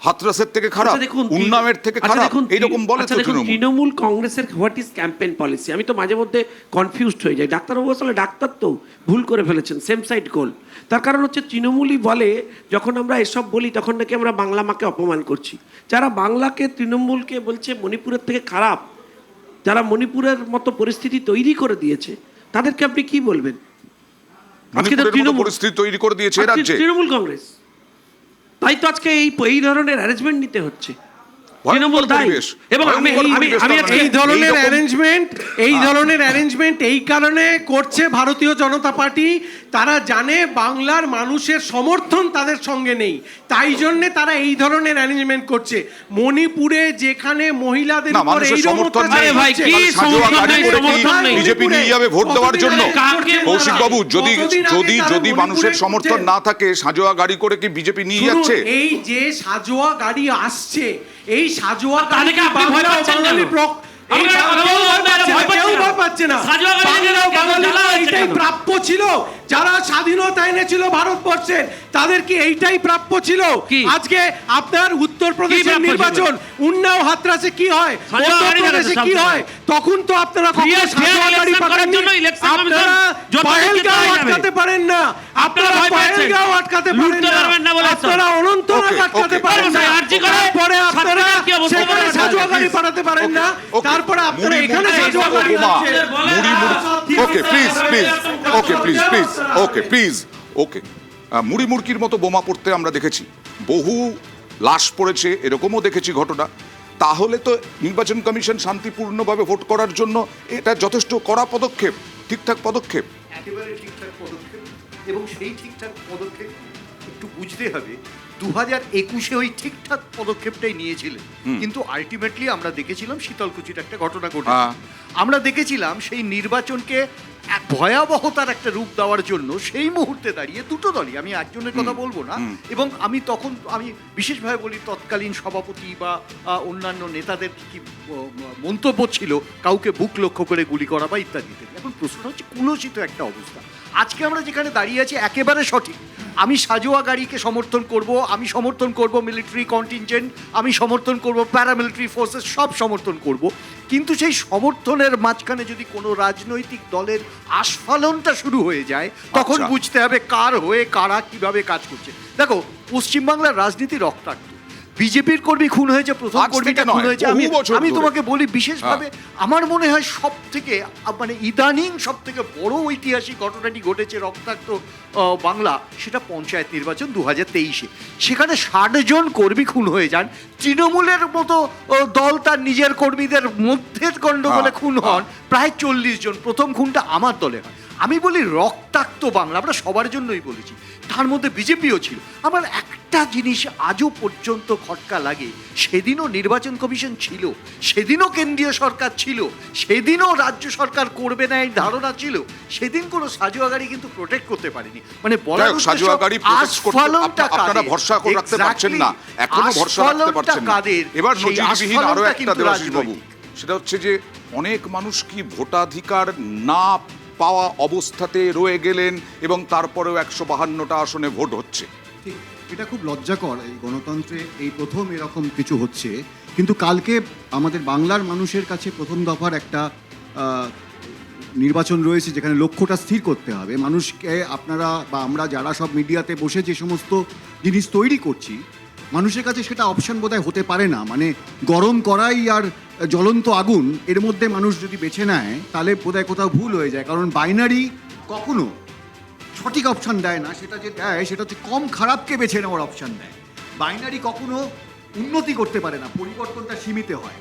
হাতরাসের থেকে খারাপ, উন্নামের থেকে খারাপ, এইরকম বলে তো তৃণমূল। তৃণমূল কংগ্রেসের হোয়াট ইজ ক্যাম্পেইন পলিসি, আমি তো মাঝে মধ্যে কনফিউজড হয়ে যাই। ডাক্তারবাবু আসলে ডাক্তার তো ভুল করে ফেলেছেন, সেম সাইড গোল। তার কারণ হচ্ছে তৃণমূলই বলে যখন আমরা এসব বলি তখন নাকি আমরা বাংলা মাকে অপমান করছি। যারা বাংলাকে তৃণমূলকে বলছে মণিপুরের থেকে খারাপ, যারা মণিপুরের মতো পরিস্থিতি তৈরি করে দিয়েছে, তাদেরকে আপনি কি বলবেন? আজকে তো তৃণমূল পরিস্থিতি তৈরি করে দিয়েছে রাজ্যে তৃণমূল কংগ্রেস, তাই তো আজকে এই ধরনের অ্যারেঞ্জমেন্ট নিতে হচ্ছে। তৃণমূল দায়ী। এবং এই ধরনের অ্যারেঞ্জমেন্ট এই কারণে করছে ভারতীয় জনতা পার্টি, তারা জানে বাংলার মানুষের সমর্থন তাদের সঙ্গে নেই, তাই জন্য তারা এই ধরনের অ্যারেঞ্জমেন্ট করছে। মণিপুরে যেখানে মহিলাদের উপর এইরকম বিজেপি নিয়ে যাবে ভোট দেওয়ার জন্য। কৌশিক বাবু, যদি মানুষের সমর্থন না থাকে, সাজোয়া গাড়ি করে কি বিজেপি নিয়ে যাচ্ছে? এই যে সাজোয়া গাড়ি আসছে, এই সাজোয়া তাদেরকে আপনি ভয় পাচ্ছেন কেন? এইটাই প্রাপ্য ছিল। যারা স্বাধীনতা এনেছিল ভারতবর্ষের, তাদের কি এইটাই প্রাপ্য ছিল? আজকে আপনার উত্তরপ্রদেশের নির্বাচন, উন্নাও হাতরাসে কি হয়, উত্তরপ্রদেশে কি হয়, তখন তো আপনারা পহেলগাঁও আটকাতে পারেন না, আপনারা পহেলগাঁও আটকাতে পারেন না, আপনারা অনন্তনাগ আটকাতে পারেন না, তারপরে আপনারা সেখানে সাজোয়া গাড়ি পাঠাতে পারেন না, তারপরে আপনারা এখানে সাজোয়া গাড়ি মুড়ি মুড়কির মতো বোমা পড়তে আমরা দেখেছি, বহু লাশ পড়েছে, এরকমও দেখেছি ঘটনা। তাহলে তো নির্বাচন কমিশন শান্তিপূর্ণভাবে ভোট করার জন্য এটা যথেষ্ট কড়া পদক্ষেপ, ঠিকঠাক পদক্ষেপ। একেবারে ঠিকঠাক পদক্ষেপ, এবং সেই ঠিকঠাক পদক্ষেপ একটু বুঝতে হবে 2021-এ ওই ঠিকঠাক পদক্ষেপটাই নিয়েছিলেন, কিন্তু আলটিমেটলি আমরা দেখেছিলাম শীতলকুচির একটা ঘটনা ঘটে। আমরা দেখেছিলাম সেই নির্বাচনকে এক ভয়াবহতার একটা রূপ দেওয়ার জন্য সেই মুহূর্তে দাঁড়িয়ে দুটো দলই, আমি একজনের কথা বলবো না, এবং আমি বিশেষভাবে বলি তৎকালীন সভাপতি বা অন্যান্য নেতাদের কি মন্তব্য ছিল, কাউকে বুক লক্ষ্য করে গুলি করা বা ইত্যাদি। এখন প্রশ্ন হচ্ছে কুলসিত একটা অবস্থা। আজকে আমরা যেখানে দাঁড়িয়ে আছি একেবারে সঠিক। আমি সাজোয়া গাড়িকে সমর্থন করব, আমি সমর্থন করব মিলিটারি কন্টিনজেন্ট, আমি সমর্থন করব প্যারামিলিটারি ফোর্সেস, সব সমর্থন করব, কিন্তু সেই সমর্থনের মাঝখানে যদি কোনো রাজনৈতিক দলের আস্ফালনটা শুরু হয়ে যায়, তখন বুঝতে হবে কার হয়ে কারা কিভাবে কাজ করছে। দেখো, পশ্চিমবাংলার রাজনীতি রক্তাক্ত, বিজেপির কর্মী খুন হয়েছে, প্রথম কর্মীটা খুন হয়েছে। আমি তোমাকে বলি বিশেষভাবে আমার মনে হয় সব থেকে ইদানিং সব থেকে বড় ঐতিহাসিক ঘটনাটি ঘটেছে রক্তাক্ত বাংলা, সেটা পঞ্চায়েত নির্বাচন 2023-এ। সেখানে 60 জন কর্মী খুন হয়ে যান। তৃণমূলের মতো দল তার নিজের কর্মীদের মধ্যে গণ্ডগোলে খুন হন প্রায় 40 জন। প্রথম খুনটা আমার দলে হয়। আমি বলি রক্তাক্ত বাংলা, আমরা সবার জন্যই বলেছি, তার মধ্যে বিজেপিও ছিল। আমার একটা জিনিস আজও পর্যন্ত খটকা লাগে, সেদিনও নির্বাচন কমিশন ছিল, সেদিনও কেন্দ্রীয় সরকার ছিল, সেদিনও রাজ্য সরকার করবে না এই ধারণা ছিল, সেদিন কোনো সাজোয়া গাড়ি কিন্তু প্রোটেক্ট করতে পারেনি। সাজোয়া গাড়ি আপনারা ভরসা করে রাখতে পারছেন না, এখনো ভরসা রাখতে পারছেন না। এবার নজিরবিহীন আরো একটা দেবাশিস বাবু, সেটা হচ্ছে যে অনেক মানুষ কি ভোটাধিকার না পাওয়া অবস্থাতে রয়ে গেলেন এবং তারপরেও 152টা আসনে ভোট হচ্ছে। এটা খুব লজ্জাকর, এই গণতন্ত্রে এই প্রথম এরকম কিছু হচ্ছে। কিন্তু কালকে আমাদের বাংলার মানুষের কাছে প্রথম দফার একটা নির্বাচন রয়েছে, যেখানে লক্ষ্যটা স্থির করতে হবে মানুষকে। আপনারা বা আমরা যারা সব মিডিয়াতে বসে যে সমস্ত জিনিস তৈরি করছি, মানুষের কাছে সেটা অপশন বোধহয় হতে পারে না। গরম কড়াই আর জ্বলন্ত আগুন, এর মধ্যে মানুষ যদি বেছে নেয় তাহলে বোধহয় কোথাও ভুল হয়ে যায়। কারণ বাইনারি কখনো সঠিক অপশান দেয় না, সেটা যে দেয় সেটা হচ্ছে কম খারাপকে বেছে নেওয়ার অপশান দেয়। বাইনারি কখনো উন্নতি করতে পারে না, পরিবর্তনটা সীমিত হয়।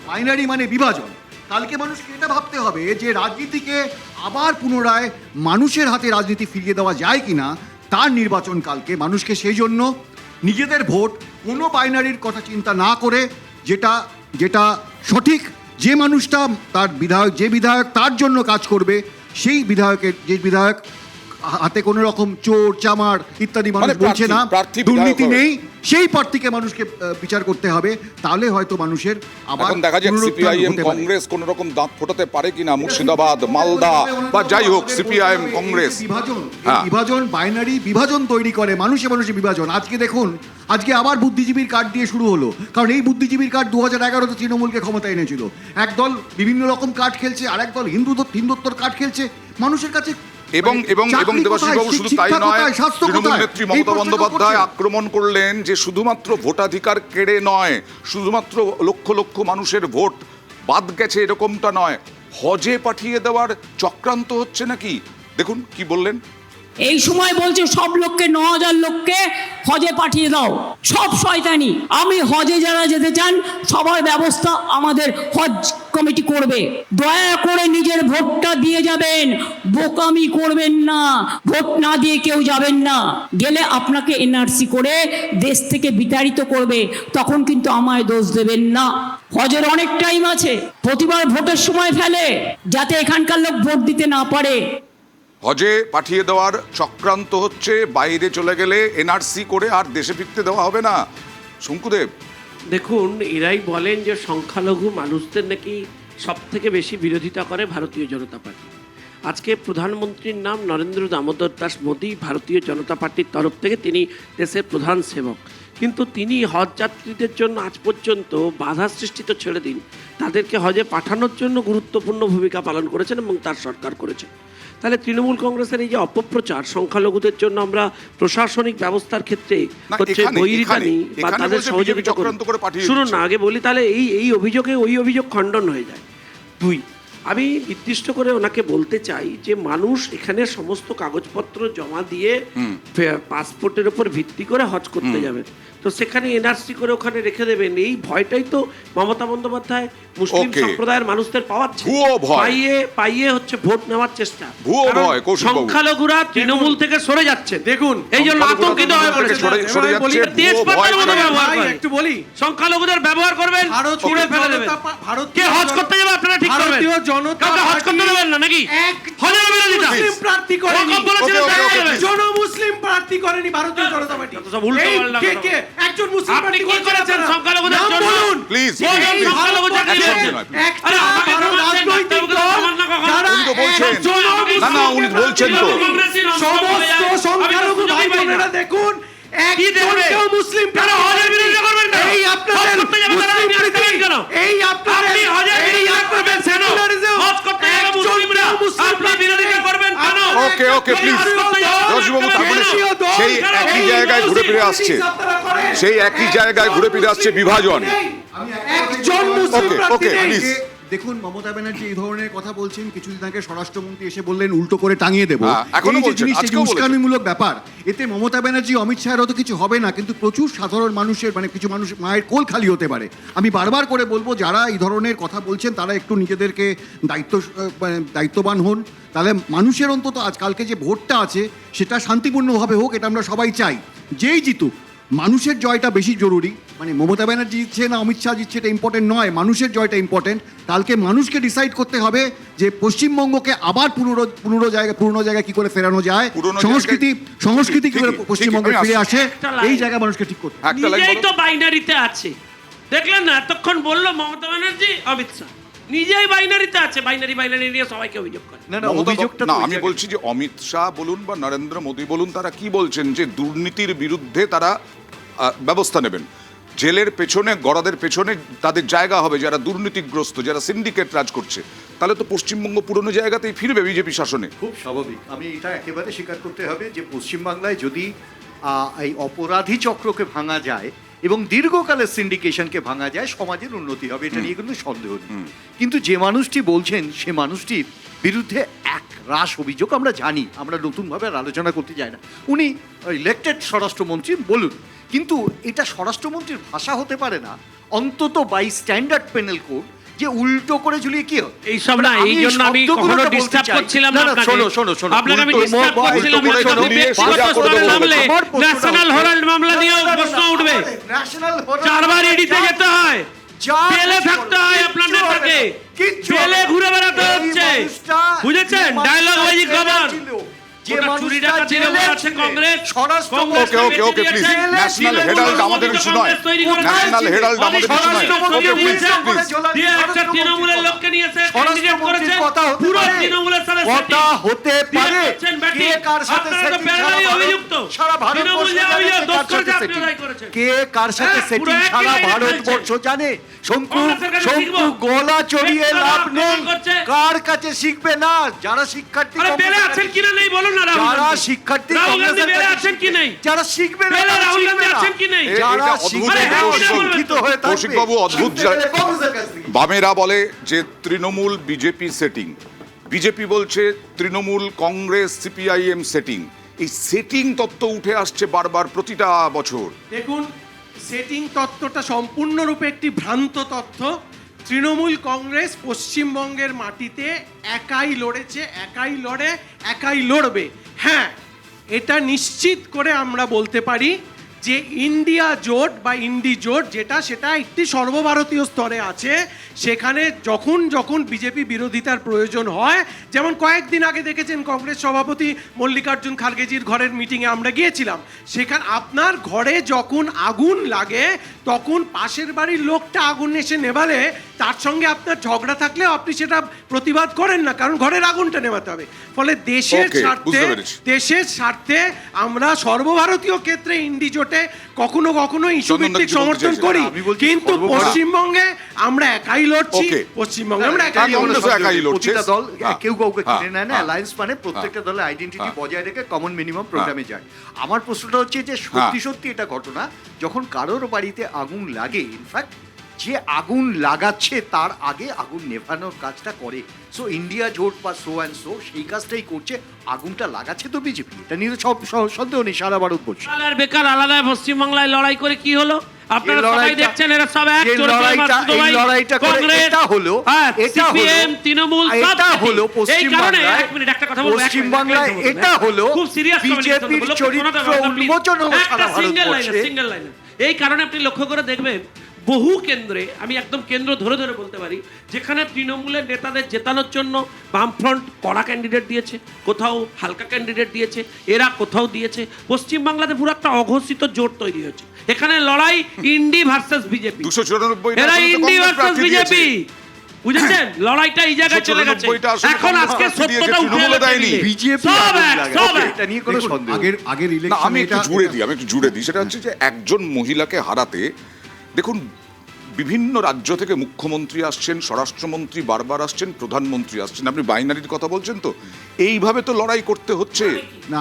বাইনারি মানে বিভাজন। কালকে মানুষকে এটা ভাবতে হবে যে রাজনীতিকে আবার পুনরায় মানুষের হাতে রাজনীতি ফিরিয়ে দেওয়া যায় কিনা, তার নির্বাচন কালকে। মানুষকে সেই জন্য নিজেদের ভোট কোনো বাইনারির কথা চিন্তা না করে, যেটা সঠিক, যে মানুষটা তার বিধায়ক, যে বিধায়ক তার জন্য কাজ করবে, সেই বিধায়কের, যে বিধায়ক হাতে কোনো রকম চোর চামার ইত্যাদি মানুষ মানে বলছে না, প্রার্থী দুর্নীতি বিধায়ক হবে। নেই, সেই প্রার্থীকে মানুষকে বিচার করতে হবে, তাহলে হয়তো মানুষের আবার এখন দেখা যাক পুনরুত্থান সিপিআইএম হতে পারে। কংগ্রেস কোন রকম দাঁত ফোটাতে পারে কিনা মুর্শিদাবাদ, মালদা বা যাই হোক সিপিআইএম কংগ্রেস। বিভাজন, হ্যাঁ। বিভাজন, বাইনারি বিভাজন তৈরি করে, মানুষে মানুষে বিভাজন। আজকে দেখুন, আজকে আবার বুদ্ধিজীবীর কার্ড দিয়ে শুরু হলো, কারণ এই বুদ্ধিজীবীর কার্ড 2011-তে তৃণমূলকে ক্ষমতা এনেছিল। একদল বিভিন্ন রকম কার্ড খেলছে, আর একদল হিন্দুত্বর কার্ড খেলছে মানুষের কাছে। এবং এবং এবং চাকরি দেবাশিস কোথায়? বাবু শুধু শিক্ষা তাই নয়, কোথায়? স্বাস্থ্য তৃণমূল কোথায়? নেত্রী এই মমতা প্রশ্নটা বন্দ্যোপাধ্যায় করছে। আক্রমণ করলেন যে শুধুমাত্র ভোটাধিকার কেড়ে নয়, শুধুমাত্র লক্ষ লক্ষ মানুষের ভোট বাদ গেছে এরকমটা নয়, হজে পাঠিয়ে দেওয়ার চক্রান্ত হচ্ছে নাকি। দেখুন কি বললেন। এই সময় বলছে সব লোককে 9,000 লোককে হজে পাঠিয়ে দাও, সব শয়তানি। আমি হজে যারা যেতে চান সবার ব্যবস্থা আমাদের হজ কমিটি করবে। দয়া করে নিজের ভোটটা দিয়ে যাবেন, বোকামি করবেন না, ভোট না দিয়ে কেউ যাবেন না। গেলে আপনাকে এনআরসি করে দেশ থেকে বিতাড়িত করবে, তখন কিন্তু আমায় দোষ দেবেন না। হজের অনেক টাইম আছে, প্রতিবার ভোটের সময় ফেলে যাতে এখানকার লোক ভোট দিতে না পারে। হজে পাঠিয়ে দেওয়ার চক্রান্ত হচ্ছে, বাইরে চলে গেলে এনআরসি করে আর দেশে ফিরতে দেওয়া হবে না। শঙ্কুদেব, দেখুন, এরাই বলেন যে সংখ্যালঘু মানুষদের নাকি সব থেকে বেশি বিরোধিতা করে ভারতীয় জনতা পার্টি। আজকে প্রধানমন্ত্রীর নাম নরেন্দ্র দামোদর দাস মোদী, ভারতীয় জনতা পার্টির তরফ থেকে তিনি দেশের প্রধান সেবক, কিন্তু তিনি হজ যাত্রীদের জন্য আজ পর্যন্ত বাধা সৃষ্টি তো ছেড়ে দিন, তাদেরকে হজে পাঠানোর জন্য গুরুত্বপূর্ণ ভূমিকা পালন করেছেন এবং তার সরকার করেছে। তাহলে তৃণমূল কংগ্রেসের এই যে অপপ্রচার সংখ্যালঘুদের জন্য আমরা প্রশাসনিক ব্যবস্থার ক্ষেত্রে না, হচ্ছে এখানে- বৈরিতানি বা এখানে তাদের বলছে সহযোগিতা বিজেপি চক্রান্ত করে পাঠিয়ে শুনুন দিচ্ছে। না, আগে বলি তাহলে এই অভিযোগে ওই অভিযোগ খণ্ডন হয়ে যায়। 2, আমি নির্দিষ্ট করে ওনাকে বলতে চাই যে মানুষ এখানে সমস্ত কাগজপত্র জমা দিয়ে পাসপোর্টের উপর ভিত্তি করে হজ করতে যাবে, তো সেখানে এনআরসি করে ওখানে রেখে দেবেন, এই ভয়টাই তো মমতা বন্দ্যোপাধ্যায় মুসলিম Okay. সম্প্রদায়ের মানুষদের পাওয়াচ্ছে। ভুয়ো ভয়। পাইয়ে হচ্ছে ভোট নেওয়ার চেষ্টা। ভুয়ো কারণ ভয়, কৌশিকবাবু। সংখ্যালঘুরা তৃণমূল থেকে সরে যাচ্ছে, দেখুন, এই জন্য সংখ্যালঘুরা আতঙ্কিত হয়ে তৃণমূল থেকে পড়েছে। সরে যাচ্ছে, ভুয়ো তেজপাতার ভয় মতো ছড়াচ্ছে। ব্যবহার ভাই, করেন। একটু বলি, সংখ্যালঘুদের ব্যবহার করবেন, ছুঁড়ে ফেলে দেবেন। কে হজ করতে যাবে আপনারা ঠিক করবেন। ভারতীয় জনতা কাউকে হজ করতে দেবেন না নাকি? হজের বিরোধিতা। মুসলিম প্রার্থী করেনি, ওয়াকফ বলেছিলেন Okay, okay, তাই okay, হবে। একজন মুসলিম প্রার্থী করেনি ভারতীয় জনতা পার্টি। যত সব উল্টো এই পাল্টা কে কথা। কে একজন মুসলিম আপনি প্রার্থী কি করেছেন আপনারা? সংখ্যালঘুদের নাম জন্য? বলুন। প্লিজ এই এই সংখ্যালঘু চাকরি ভারতবর্ষে দিয়েছেন। একটা আরে আমাকে ভারত প্রমাণ দেন, রাজনৈতিক ডাক্তারবাবুকে দল প্রমাণ না কখনো। যারা উনি তো বলছেন। একজন না, না, উনি মুসলিমকে বলছেন তো। প্রার্থী করেনি। সমস্ত সংখ্যালঘু ভাই বোনেরা দেখুন, একজনকেও মুসলিম কেন হজের বিরোধিতা করবেন কেন? এই হজ আপনাদের করতে যাবে তারা মুসলিম ইন্ডিয়ান প্রীতি, কেন? এই আপনাদের আপনি হজের এই বিরোধিতা আপনাদের করবেন কেন? secularism, হজ করতে যাবে মুসলিমরা, একজনকেও মুসলিম আপনি বিরোধিতা করবেন কেন? ওকে, ওকে, প্লিজ। দেশীয় দল, জশবাবু, তারপরে দেশীয় দল, সেই একই এই জায়গায় ঘুরে ফিরে আসছে, আপনারা করেন। সেই একই জায়গায় ঘুরে ফিরে আসছে বিভাজন। একজন মুসলিম ওকে, প্রার্থী ওকে, নেই। প্লিজ। দেখুন, মমতা ব্যানার্জি এই ধরনের কথা বলছেন, কিছুদিন আগে স্বরাষ্ট্রমন্ত্রী এসে বললেন উল্টো করে টাঙিয়ে দেবো। হ্যাঁ, এখনো এই যে বলছেন, জিনিস, এই যে আজকেও বলেছেন। উস্কানিমূলক ব্যাপার, এতে মমতা ব্যানার্জি অমিত শাহের হয়তো কিছু হবে না, কিন্তু প্রচুর সাধারণ মানুষের, মানে কিছু মানুষ মায়ের কোল খালি হতে পারে। আমি বারবার করে বলবো, যারা এই ধরনের কথা বলছেন তারা একটু নিজেদেরকে দায়িত্ববান হন, তাহলে মানুষের অন্তত আজকালকে যে ভোটটা আছে সেটা শান্তিপূর্ণভাবে হোক, এটা আমরা সবাই চাই। যেই জিতুক, মানুষের জয়টা বেশি জরুরি। মানে মমতা ব্যানার্জি জিতছে না অমিত শাহ জিতছে এটা ইম্পর্টেন্ট নয়, মানুষের জয়টা ইম্পর্টেন্ট। কালকে মানুষকে ডিসাইড করতে হবে যে পশ্চিমবঙ্গকে আবার পুরনো জায়গায় কি করে ফেরানো যায়, পুরনো সংস্কৃতি কি করে ঠিকই, পশ্চিমবঙ্গে ঠিকই, ফিরে আমি আসে, একটা লাইন। এই জায়গায় মানুষকে ঠিক করতে হবে। একটা লাইন নিজেই বলো। তো বাইনারিতে আছে, দেখলেন না এতক্ষণ বললো মমতা ব্যানার্জি, অমিত শাহ নিজেই বাইনারিতে আছে, বাইনারি নিয়ে সবাইকে অভিযোগ করে। না না, মমতা অভিযোগটা না, তো ওই আমি জায়গায়। বলছি যে অমিত শাহ বলুন বা নরেন্দ্র মোদী বলুন, তারা কি বলছেন যে দুর্নীতির বিরুদ্ধে তারা ব্যবস্থা নেবেন। জেলের পেছনে, গড়াদের পেছনে তাদের জায়গা হবে যারা দুর্নীতিগ্রস্ত, যারা সিন্ডিকেট রাজ করছে। তাহলে তো পশ্চিমবঙ্গ পুরনো জায়গাতেই ফিরবে বিজেপি শাসনে। খুব স্বাভাবিক, আমি এটা একেবারে স্বীকার করতে হবে যে পশ্চিমবাংলায় যদি এই অপরাধী চক্রকে ভাঙা যায় এবং দীর্ঘকালের সিন্ডিকেশনকে ভাঙা যায়, সমাজের উন্নতি হবে, এটা নিয়ে কিন্তু সন্দেহ নেই। কিন্তু যে মানুষটি বলছেন সে মানুষটির বিরুদ্ধে এক রাশ অভিযোগ আমরা জানি, আমরা নতুনভাবে আর আলোচনা করতে যাই না। উনি ইলেক্টেড স্বরাষ্ট্রমন্ত্রী বলুন, কিন্তু এটা স্বরাষ্ট্রমন্ত্রীর ভাষা হতে পারে না অন্তত বাই স্ট্যান্ডার্ড পেনাল কোড যে উল্টো করে ঝুলিয়ে কি হয় এইসব না, এই জন্য আমি কখনো ডিস্টার্ব করছিলাম না আপনাকে। শোনো আপনাকে আমি উল্টো ডিস্টার্ব করে করছিলাম না, শোনো, আপনি ব্যক্তিগত সোজা করে স্তরে দেবো। নামলে আমার প্রশ্নটা ন্যাশনাল হচ্ছে- হেরাল্ড মামলা নিয়েও প্রশ্ন উঠবে। ন্যাশনাল 4 বার ইডিতে যেতে হয়, জেলে থাকতে হয় আপনার নেতাকে, জেলে ঘুরে বেড়াতে হচ্ছে, বুঝেছেন? ডায়লগ বাজি খবর। যে ওটা চুরি ডাকাত তৃণমূল আছে কংগ্রেস স্বরাষ্ট্রমন্ত্রী ওকে ওকে ওকে প্লিজ ন্যাশনাল হেরাল্ড আমাদের ইস্যু নয়, ন্যাশনাল হেরাল্ড আমাদের ইস্যু নয়, ওকে প্লিজ প্লিজ দিয়ে একটা তৃণমূলের লোককে নিয়েছে ক্যান্ডিডেট করেছে কথা হতে পুরো পারে, তৃণমূলের সাথে কথা হতে পারে, কে কার সাথে আপনারা তো setting প্যারালালি সারা অভিযুক্ত সারা তৃণমূল ভারতবর্ষ যে জানে অভিযোগ কে দোষ কার করেছে সাথে আপনি setting। রায় করেছেন কে কার সাথে হ্যাঁ, সেটিং পুরো একই সারা লাইনে ভারতবর্ষ চলছে। জানে। শঙ্কু কংগ্রেসের কাছে শঙ্কু শিখবো। গলা চড়িয়ে একটা লাভ নেই, আক্রমণ করছে। কার কাছে শিখবে না? যারা শিক্ষার্থী আরে বেলে কংগ্রেসের আছেন কিনা নেই বলুন না রাহুল যারা গান্ধী। শিক্ষার্থী রাহুল গান্ধী কংগ্রেসের বেলে কাছে আছেন কি নেই যারা শিখবে না বেলে তারা রাহুল গান্ধী শিখবে না। আছেন কি নেই যারা এটা অদ্ভুত শিখবে না, কৌশল। শিক্ষিত হয়ে থাকবে। কৌশিকবাবু অদ্ভুত কংগ্রেসের কাছ থেকে। বামেরা বলে যে তৃণমূল বিজেপি সেটিং, বিজেপি বলছে তৃণমূল কংগ্রেস সিপিআইএম সেটিং। এই সেটিং তত্ত্ব উঠে আসছে বারবার প্রতিটা বছর। দেখুন, সেটিং তত্ত্বটা সম্পূর্ণরূপে একটি ভ্রান্ত তথ্য। তৃণমূল কংগ্রেস পশ্চিমবঙ্গের মাটিতে একাই লড়েছে, একাই লড়ে, একাই লড়বে। হ্যাঁ, এটা নিশ্চিত করে আমরা বলতে পারি যে ইন্ডিয়া জোট বা ইন্ডি জোট যেটা, সেটা একটি সর্বভারতীয় স্তরে আছে। সেখানে যখন যখন বিজেপি বিরোধিতার প্রয়োজন হয়, যেমন কয়েকদিন আগে দেখেছেন কংগ্রেস সভাপতি মল্লিকার্জুন খার্গেজির ঘরের মিটিংয়ে আমরা গিয়েছিলাম, সেখানে আপনার ঘরে যখন আগুন লাগে তখন পাশের বাড়ির লোকটা আগুন এসে নেভালে তার সঙ্গে আপনার ঝগড়া থাকলেও আপনি সেটা প্রতিবাদ করেন না, কারণ ঘরের আগুনটা নেভাতে হবে। ফলে দেশের Okay, স্বার্থে, বুঝতে পেরেছি। দেশের স্বার্থে আমরা সর্বভারতীয় ক্ষেত্রে ইন্ডি জোটে কখনো কখনো ইস্যু চন্দনদা ভিত্তিক কিছু বলতে সমর্থন চাইছেন? করি, আমি বলছি কিন্তু সর্বভারত- পশ্চিমবঙ্গে আমরা একাই লড়ছি। Okay. পশ্চিমবঙ্গে আমরা একাই কারণ লড়ছি। কংগ্রেসও একাই লড়ছে। প্রতিটা দল হ্যাঁ, কেউ কাউকে হ্যাঁ, কিনে নেয় না, হ্যাঁ, অ্যালায়েন্স মানে প্রত্যেকটা দলের আইডেন্টিটি হ্যাঁ। বজায় রেখে কমন মিনিমাম প্রোগ্রামে যায়। আমার প্রশ্নটা হচ্ছে যে সত্যি সত্যি এটা ঘটনা, যখন কারোর বাড়িতে আগুন লাগে, ইনফ্যাক্ট যে আগুন লাগাচ্ছে তার আগে আগুন নেভানোর কাজটা করে। সো ইন্ডিয়া জোট বা সো অ্যান্ড সো সেই কাজটাই করছে, আগুনটা লাগাচ্ছে তো বিজেপি, এটা নিয়ে তো সব সন্দেহ নেই সারা ভারতবর্ষ। আর বেকার আলাদা পশ্চিমবাংলায় লড়াই করে কি হলো? আপনারা এই সবাই লড়াইটা- দেখছেন এরা সব এক এই চোরকে লড়াইটা- মারতো এই ভাই। লড়াইটা করে কংগ্রেস, এটা হলো, হ্যাঁ, এটা হলো- CPM, তৃণমূল সব এটা একই। হলো এই কারণে পশ্চিমবাংলায়- এক মিনিট একটা কথা বলবো, এক মিনিট, পশ্চিমবাংলায় এক মিনিট বলবো, এটা হলো খুব সিরিয়াস বিজেপির চরিত্র উন্মোচন হলো সারা সিঙ্গেল ভারতবর্ষে। লাইনে। এই কারণে আপনি লক্ষ্য করে দেখবেন বহু কেন্দ্রে, আমি একদম কেন্দ্র ধরে ধরে বলতে পারি, যেখানে তৃণমূলের নেতাদের জেতানোর জন্য বামফ্রন্ট কড়া ক্যান্ডিডেট দিয়েছে, কোথাও হালকা ক্যান্ডিডেট দিয়েছে, এরা কোথাও দিয়েছে। পশ্চিমবাংলাতে পুরো একটা অঘোষিত জোট তৈরি হয়েছে। এখানে লড়াই ইন্ডি ভার্সেস বিজেপি, 294 এরা ইন্ডি ভার্সেস বিজেপি, বুঝেছেন? লড়াইটা এই জায়গায় চলে গেছে। 294 আসলে এখন কংগ্রেস আজকে প্রার্থী দিয়েছে, সত্যটা উঠে তৃণমূলও এলো দেয়নি। টেবিলে। বিজেপি সব আগুন এক, লাগায়। সব এক। এটা নিয়ে কোনো দেখুন, সন্দেহ নেই। আগের না, ইলেকশন আমি একটু জুড়ে দিই, সেটা হচ্ছে যে একজন মহিলাকে হারাতে, দেখুন বিভিন্ন রাজ্য থেকে মুখ্যমন্ত্রী আসছেন, স্বরাষ্ট্রমন্ত্রী বারবার আসছেন, প্রধানমন্ত্রী আসছেন। আপনি বাইনারির কথা বলছেন, তো এইভাবে তো লড়াই করতে হচ্ছে। না,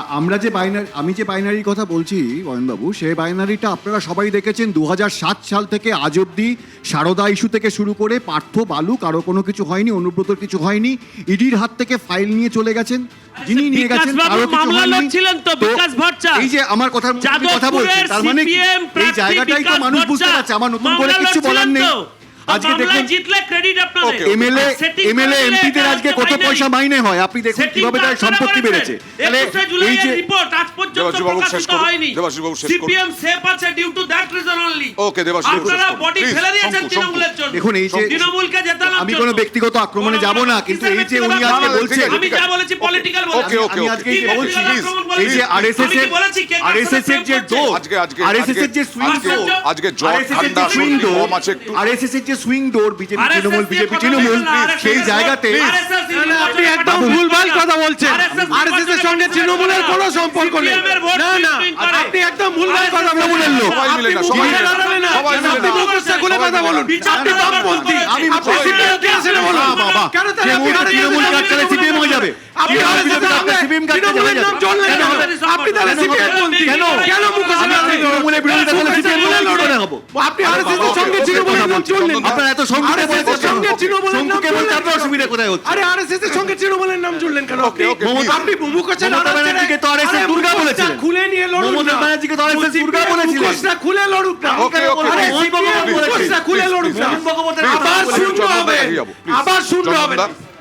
আমি যে বাইনারির কথা বলছি বয়নবাবু, সেই বাইনারিটা আপনারা সবাই দেখেছেন 2007 সাল থেকে আজ অব্দি সারদা ইস্যু থেকে শুরু করে পার্থ বালু কারো কোনো কিছু হয়নি, অনুব্রতর কিছু হয়নি, ইডির হাত থেকে ফাইল নিয়ে চলে গেছেন, যিনি নিয়ে গেছেন বিকাশবাবু কারো কিছু মামলা হয়নি। লড়ছিলেন তো, বিকাশ ভট্টাচার্য। এই যে আমার কথার মধ্যে আপনি কথা বলছেন, তার মানে কি CPM এই প্রার্থী জায়গাটাই তো বিকাশ মানুষ বুঝতে ভট্টাচার্য পারছে, আমার নতুন করে মামলা কিছু বলার নেই। লড়ছিলেন তো। আজকে মামলায় দেখুন জিতলে ক্রেডিট আপনাদের। Okay, এমএলএ আর setting করে দিলে এমপিদের এটা আজকে হচ্ছে কত binary। পয়সা মাইনে হয় আপনি দেখুন Setting কিভাবে তো তার আপনারা সম্পত্তি করেছেন। বেড়েছে। তাহলে 21শে এই জুলাইয়ের যে রিপোর্ট আজ পর্যন্ত দেবাশিসবাবু শেষ প্রকাশিত করুন। হয়নি। দেবাশিসবাবু শেষ করুন। CPM সেফ আছে due to that reason only. Okay, দেবাশিসবাবু শেষ আপনারা করুন। বডি Please, ফেলে দিয়েছেন শঙ্কু, তৃণমূলের জন্য। দেখুন এই যে তৃণমূলকে জেতানোর আমি জন্য। কোনো ব্যক্তিগত আক্রমণে যাব না, কিন্তু এই যে উনি আজকে না, না, বলছেন, ঠিক আছে, আমি যা বলেছি পলিটিক্যাল বলেছি। Okay, okay, আমি okay. আজকে এই যে কি বলছি, ব্যক্তিগত আক্রমণ বলেছি? এই যে আরএসএস আমি এর কি বলেছি? কে কার সাথে আরএসএস এর যে প্রেম করছে? ডোর, আজকে আরএসএস এর যে সুইং আজকে- ডোর, আজকে জ্বর আরএসএস এর ঠান্ডা যে সুইং সর্দি ডোর, কম আছে একটু। আরএসএস এর যে সুইং ডোর বিজেপি RSS তৃণমূল দিয়ে বিজেপি কথা তৃণমূল বলবেন না, RSS সেই জায়গাতে RSS আপনি একদম ভুলভাল কথা বলছেন। আরএসএস এর সঙ্গে তৃণমূলের কোনো সম্পর্ক নেই। না না, আপনি একদম ভুলভাল কথা বলছেন। সবাই মিলে না, সবাই মিলে না, সবাই মিলে আপনি না। মুখোশটা খুলে কথা বলুন। আপনি বামপন্থী, আমি আপনি সবাই মিলে- CPM কে আসলে বলুন। বাবা, কেন তাহলে আপনি তৃণমূল RSS এর কাজ করে CPM হয়ে যাবে। আপনি তৃণমূল RSS এর কাজ করে CPM কাজ করে তৃণমূলের নাম চললেন কেন কেন? হবে? আপনি তাহলে কেন CPM হবে? পন্থী। কেন? কেন মুখোশ আমি লাগালেন? তৃণমূলের বিরোধিতা করলে CPM মুখোশ কি করে লড়েন? হবো? আপনি RSS এর সঙ্গে তৃণমূলের নাম চললেন। আপনারা এত সংখ্যায় RSS এর সঙ্গে তৃণমূলের নাম শঙ্কুকে বলতে চললেন আপনার কেন? অসুবিধা কোথায় হচ্ছে? আরে আরএসএস এর সঙ্গে তৃণমূলের নাম জুড়লেন কেন? Okay, okay, please. আপনি মুখোশটা মমতা ব্যানার্জিকে তো RSS দুর্গা বলেছিলেন। খুলে নিয়ে লড়ুন মমতা না। ব্যানার্জিকে তো RSS দুর্গা বলেছিলেন। মুখোশটা খুলে লড়ুক না। Okay, okay, আরে please. CPM মুখোশটা খুলে লড়ুক না। আবার শূন্য হবে, আবার শূন্য হবে।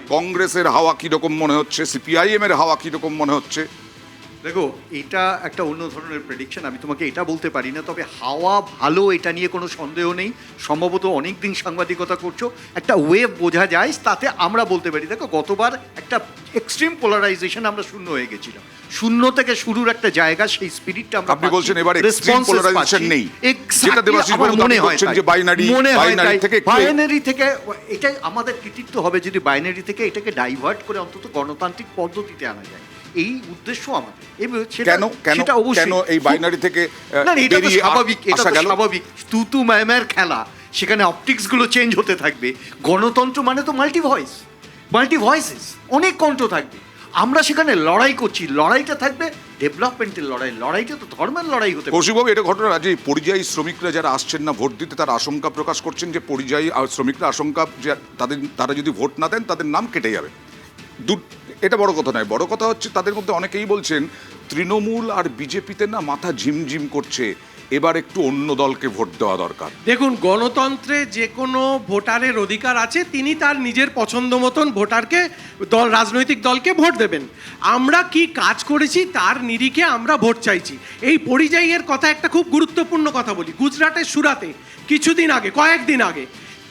কংগ্রেসের হাওয়া কিরকম মনে হচ্ছে, সিপিআইএম এর হাওয়া কিরকম মনে হচ্ছে? দেখো এটা একটা অন্য ধরনের প্রেডিকশন, আমি তোমাকে এটা বলতে পারি না, তবে হাওয়া ভালো এটা নিয়ে কোনো সন্দেহ নেই। সম্ভবত অনেক দিন সাংবাদিকতা করছো, একটা ওয়েভ বোঝা যায়, তাতে আমরা বলতে পারি। দেখো গতবার একটা এক্সট্রিম পোলারাইজেশন, আমরা শূন্য হয়ে গেছিলাম, শূন্য থেকে শুরুর একটা জায়গা, সেই স্পিরিটটা আমরা আপনি বলছেন এবার extreme polarization নেই। যেটা দেবাশিস বাবু দাবি করছেন যে binary থেকে একটু- বাইনারি থেকে এটাই আমাদের কৃতিত্ব হবে যদি বাইনারি থেকে এটাকে ডাইভার্ট করে অন্তত গণতান্ত্রিক পদ্ধতিতে আনা যায়, এই উদ্দেশ্য আমাদের। কেন কেন এই বাইনারি থেকে না এটা তো বেরিয়ে স্বাভাবিক, এটা আসা তো গেল? স্বাভাবিক। তুতু ম্যামের খেলা, সেখানে অপটিক্স গুলো চেঞ্জ হতে থাকবে। গণতন্ত্র মানে তো মাল্টি ভয়েসেস, অনেক কণ্ঠ থাকবে। আমরা সেখানে লড়াই করছি, লড়াইটা থাকবে ডেভেলপমেন্টের লড়াই, লড়াইটা তো ধর্মের লড়াই হতে পারে। কৌশিকবাবু, এটা ঘটনা যে পরিযায়ী শ্রমিকরা যারা আসছেন না ভোট দিতে, তার আশঙ্কা প্রকাশ করছেন যে পরিযায়ী শ্রমিকরা আশঙ্কা যে তারা যদি ভোট না দেন তাদের নাম কেটে যাবে। এটা বড় কথা নয়, বড় কথা হচ্ছে তাদের মধ্যে অনেকেই বলছেন তৃণমূল আর বিজেপিতে না মাথা ঝিমঝিম করছে, এবার একটু অন্য দলকে ভোট দেওয়া দরকার। দেখুন, গণতন্ত্রে যে কোনো ভোটারের অধিকার আছে, তিনি তার নিজের পছন্দ মতন ভোটারকে রাজনৈতিক দলকে ভোট দেবেন। আমরা কি কাজ করেছি তার নিরিখে আমরা ভোট চাইছি। এই পরিযায়ীর কথা একটা খুব গুরুত্বপূর্ণ কথা বলি। গুজরাটের সুরাতে কিছুদিন আগে, কয়েকদিন আগে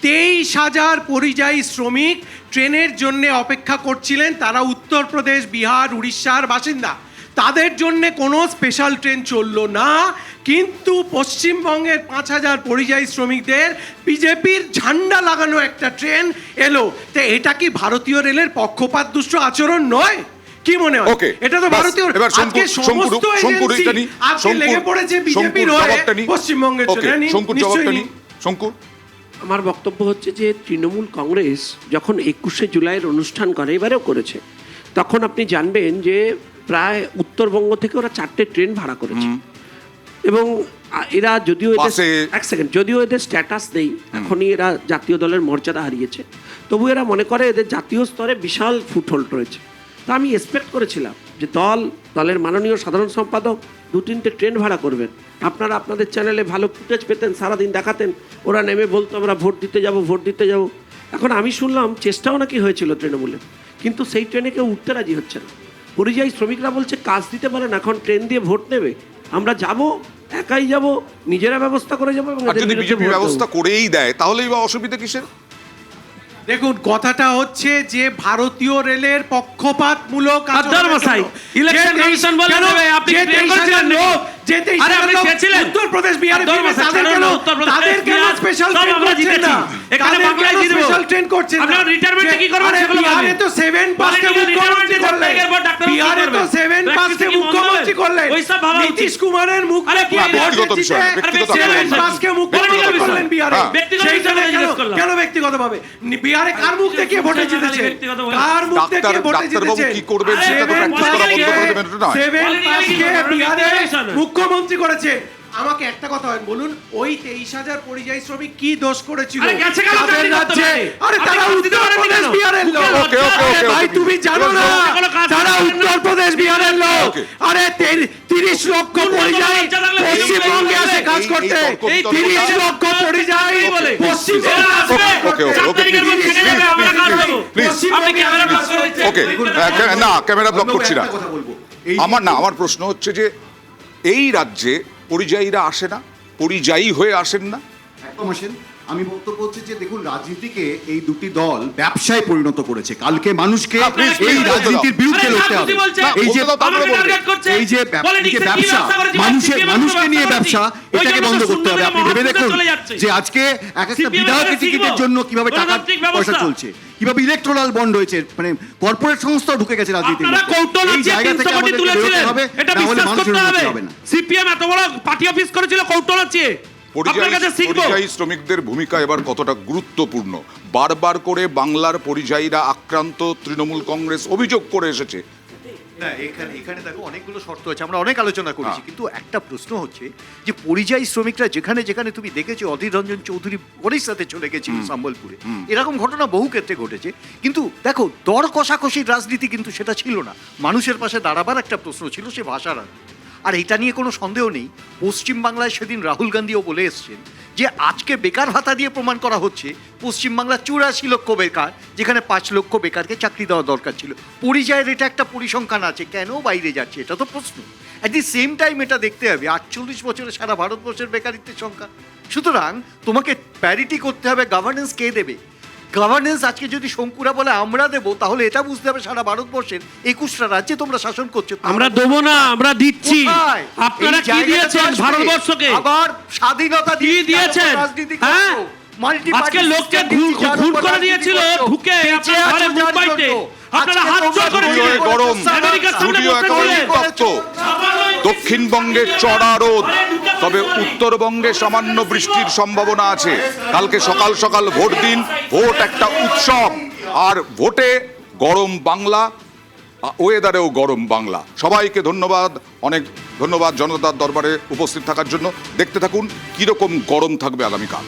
23,000 পরিযায়ী শ্রমিক ট্রেনের জন্য অপেক্ষা করছিলেন। তারা উত্তরপ্রদেশ, বিহার, উড়িষ্যার বাসিন্দা। তাদের জন্য কোনো স্পেশাল ট্রেন চললো না, কিন্তু পশ্চিমবঙ্গের 5,000 পরিযায়ী শ্রমিকদের বিজেপির ঝান্ডা লাগানো একটা ট্রেন এলো। তো এটা কি ভারতীয় রেলের পক্ষপাত দুষ্ট আচরণ নয়? কি মনে হয়? এটা তো ভারতীয়, আজকে সমস্ত এজেন্সি আজকে লেগে পড়েছে বিজেপির হয়ে পশ্চিমবঙ্গের জন্য। শঙ্কুর জবাবটা নিই। শঙ্কুর, আমার বক্তব্য হচ্ছে যে তৃণমূল কংগ্রেস যখন 21শে জুলাইয়ের অনুষ্ঠান করে, এবারেও করেছে, তখন আপনি জানবেন যে প্রায় উত্তরবঙ্গ থেকে ওরা 4টে ট্রেন ভাড়া করেছে। এবং এরা যদিও যদিও এদের স্ট্যাটাস নেই, এখনই এরা জাতীয় দলের মর্যাদা হারিয়েছে, তবু এরা মনে করে এদের জাতীয় স্তরে বিশাল ফুটহোল্ড রয়েছে। তা আমি এক্সপেক্ট করেছিলাম যে দলের মাননীয় সাধারণ সম্পাদক 2-3টে ট্রেন ভাড়া করবেন। আপনারা আপনাদের চ্যানেলে ভালো ফুটেজ পেতেন, সারাদিন দেখাতেন, ওরা নেমে বলতো আমরা ভোট দিতে যাব। এখন আমি শুনলাম চেষ্টাও নাকি হয়েছিল তৃণমূলের, কিন্তু সেই ট্রেনে কেউ উঠতে রাজি হচ্ছে না। পরিযায়ী শ্রমিকরা বলছে কাজ দিতে পারেন, এখন ট্রেন দিয়ে ভোট নেবে, আমরা যাব, একাই যাব, নিজেরা ব্যবস্থা করে যাবো। এবং আর যদি বিজেপি ব্যবস্থা করেই দেয় তাহলেই বা অসুবিধা কিসের? দেখুন, কথাটা হচ্ছে যে ভারতীয় রেলের পক্ষপাতমূলক উত্তরপ্রদেশ, বিহারে স্পেশাল ট্রেন করছেন। বিহারে তো 7 পাসকে মুখ্যমন্ত্রী করলেন। নীতিশ কুমারের মুখ করলেন বিহারে। কেন ব্যক্তিগত ভাবে বিহারে কার মুখ দেখিয়ে ভোটে জিতেছে? কার মুখ দেখিয়ে ভোটে জিতেছে? কি করবেন সেটা তো প্র্যাকটিস করা বন্ধ করে দেবেন, এটা নয়। 7 পাসকে বিহারে মুখ্যমন্ত্রী করেছে। আমাকে একটা কথা বলুন, ওই 23,000 পরিযায়ী শ্রমিক কি দোষ করেছিল তাদের রাজ্যে? আরে তারা উত্তরপ্রদেশ, বিহারের লোক। ভাই তুমি জানো না তারা উত্তরপ্রদেশ, বিহারের লোক। আরে 30 লক্ষ পরিযায়ী পশ্চিমবঙ্গে আসে কাজ করতে। 30 লক্ষ পরিযায়ী না, ক্যামেরা ব্লক করছি না। আমার প্রশ্ন হচ্ছে যে এই রাজ্যে পরিযায়ীরা আসে না, পরিযায়ী হয়ে আসেন না? একদম আসেন। আমি বক্তব্য হচ্ছে যে দেখুন, রাজনীতিকে এই দুটি দল ব্যবসায় পরিণত করেছে। কালকে মানুষকে এই রাজনীতির বিরুদ্ধে লড়তে হবে। এই যে ব্যবসা, মানুষকে নিয়ে ব্যবসা, এটাকে বন্ধ করতে হবে। আপনি ভেবে দেখুন যে আজকে এক একটা বিধায়ক টিকিটের জন্য কিভাবে টাকা পয়সা চলছে, কিভাবে ইলেকট্রাল বন্ড হয়েছে, মানে কর্পোরেট সংস্থা ঢুকে গেছে রাজনীতিতে। এই জায়গা থেকে আমাদের বেরোতে হবে, না হলে মানুষের উন্নতি হবে না। সিপিএম এত বড় পার্টি অফিস করেছিল কৌটলা চেয়ে। পরিযায়ী শ্রমিকদের ভূমিকা এবার কতটা গুরুত্বপূর্ণ? বারবার করে বাংলার পরিযায়ীরা আক্রান্ত, তৃণমূল কংগ্রেস অভিযোগ করে এসেছে। না, এখানে দেখো অনেকগুলো শর্ত আছে, আমরা অনেক আলোচনা করেছি, কিন্তু একটা প্রশ্ন হচ্ছে যে পরিযায়ী শ্রমিকরা যেখানে যেখানে তুমি দেখেছো, অধীর রঞ্জন চৌধুরী ওড়িশাতে চলে গেছিল সম্বলপুরে, এরকম ঘটনা বহু ক্ষেত্রে ঘটেছে। কিন্তু দেখো দর কষাকষির রাজনীতি কিন্তু সেটা ছিল না, মানুষের পাশে দাঁড়াবার একটা প্রশ্ন ছিল, সে ভাষার। আর এটা নিয়ে কোনো সন্দেহ নেই, পশ্চিমবাংলায় সেদিন রাহুল গান্ধীও বলে এসছেন যে আজকে বেকার ভাতা দিয়ে প্রমাণ করা হচ্ছে পশ্চিমবাংলা 84 লক্ষ বেকার, যেখানে 5 লক্ষ বেকারকে চাকরি দেওয়া দরকার ছিল। পরিযায়ের এটা একটা পরিসংখ্যান আছে, কেন বাইরে যাচ্ছে এটা তো প্রশ্ন। অ্যাট দি সেম টাইম এটা দেখতে হবে 48 বছরে সারা ভারতবর্ষের বেকারিত্বের সংখ্যা। সুতরাং তোমাকে প্যারিটি করতে হবে, গভর্নেন্স কে দেবে? গভর্নেন্স আজকে যদি শঙ্কুরা বলে আমরা দেবো, তাহলে এটা বুঝতে হবে সারা ভারতবর্ষের 21টা রাজ্যে তোমরা শাসন করছো, আমরা দেবো না, আমরা দিচ্ছি। কোথায়? আপনারা এই কি জায়গাটা দিয়েছেন তো আসবে। ভারতবর্ষকে? আবার স্বাধীনতা কি দিয়ে দিয়েছেন? রাজনীতি হ্যাঁ? করছো। Multi-party আজকে লোককে system ঘুর যার ঘুর উপর করে রাজনীতি দিয়েছিল করছো। ঢুকে বেঁচে আপনার ঘরে আছো যার মুম্বাইতে। জন্য। আপনারা আজকে হাত তোমরা জোড় করে স্টুডিওয়ে দিলেন। গরম, আমেরিকার সামনে স্টুডিও বসে একেবারে বললেন। উত্তপ্ত। দক্ষিণবঙ্গে চড়া রোদ, তবে উত্তরবঙ্গে সামান্য বৃষ্টির সম্ভাবনা আছে। কালকে সকাল সকাল ভোট দিন, ভোট একটা উৎসব, আর ভোটে গরম বাংলা, ওয়েদারেও গরম বাংলা। সবাইকে ধন্যবাদ, অনেক ধন্যবাদ জনতার দরবারে উপস্থিত থাকার জন্য। দেখতে থাকুন কীরকম গরম থাকবে আগামীকাল।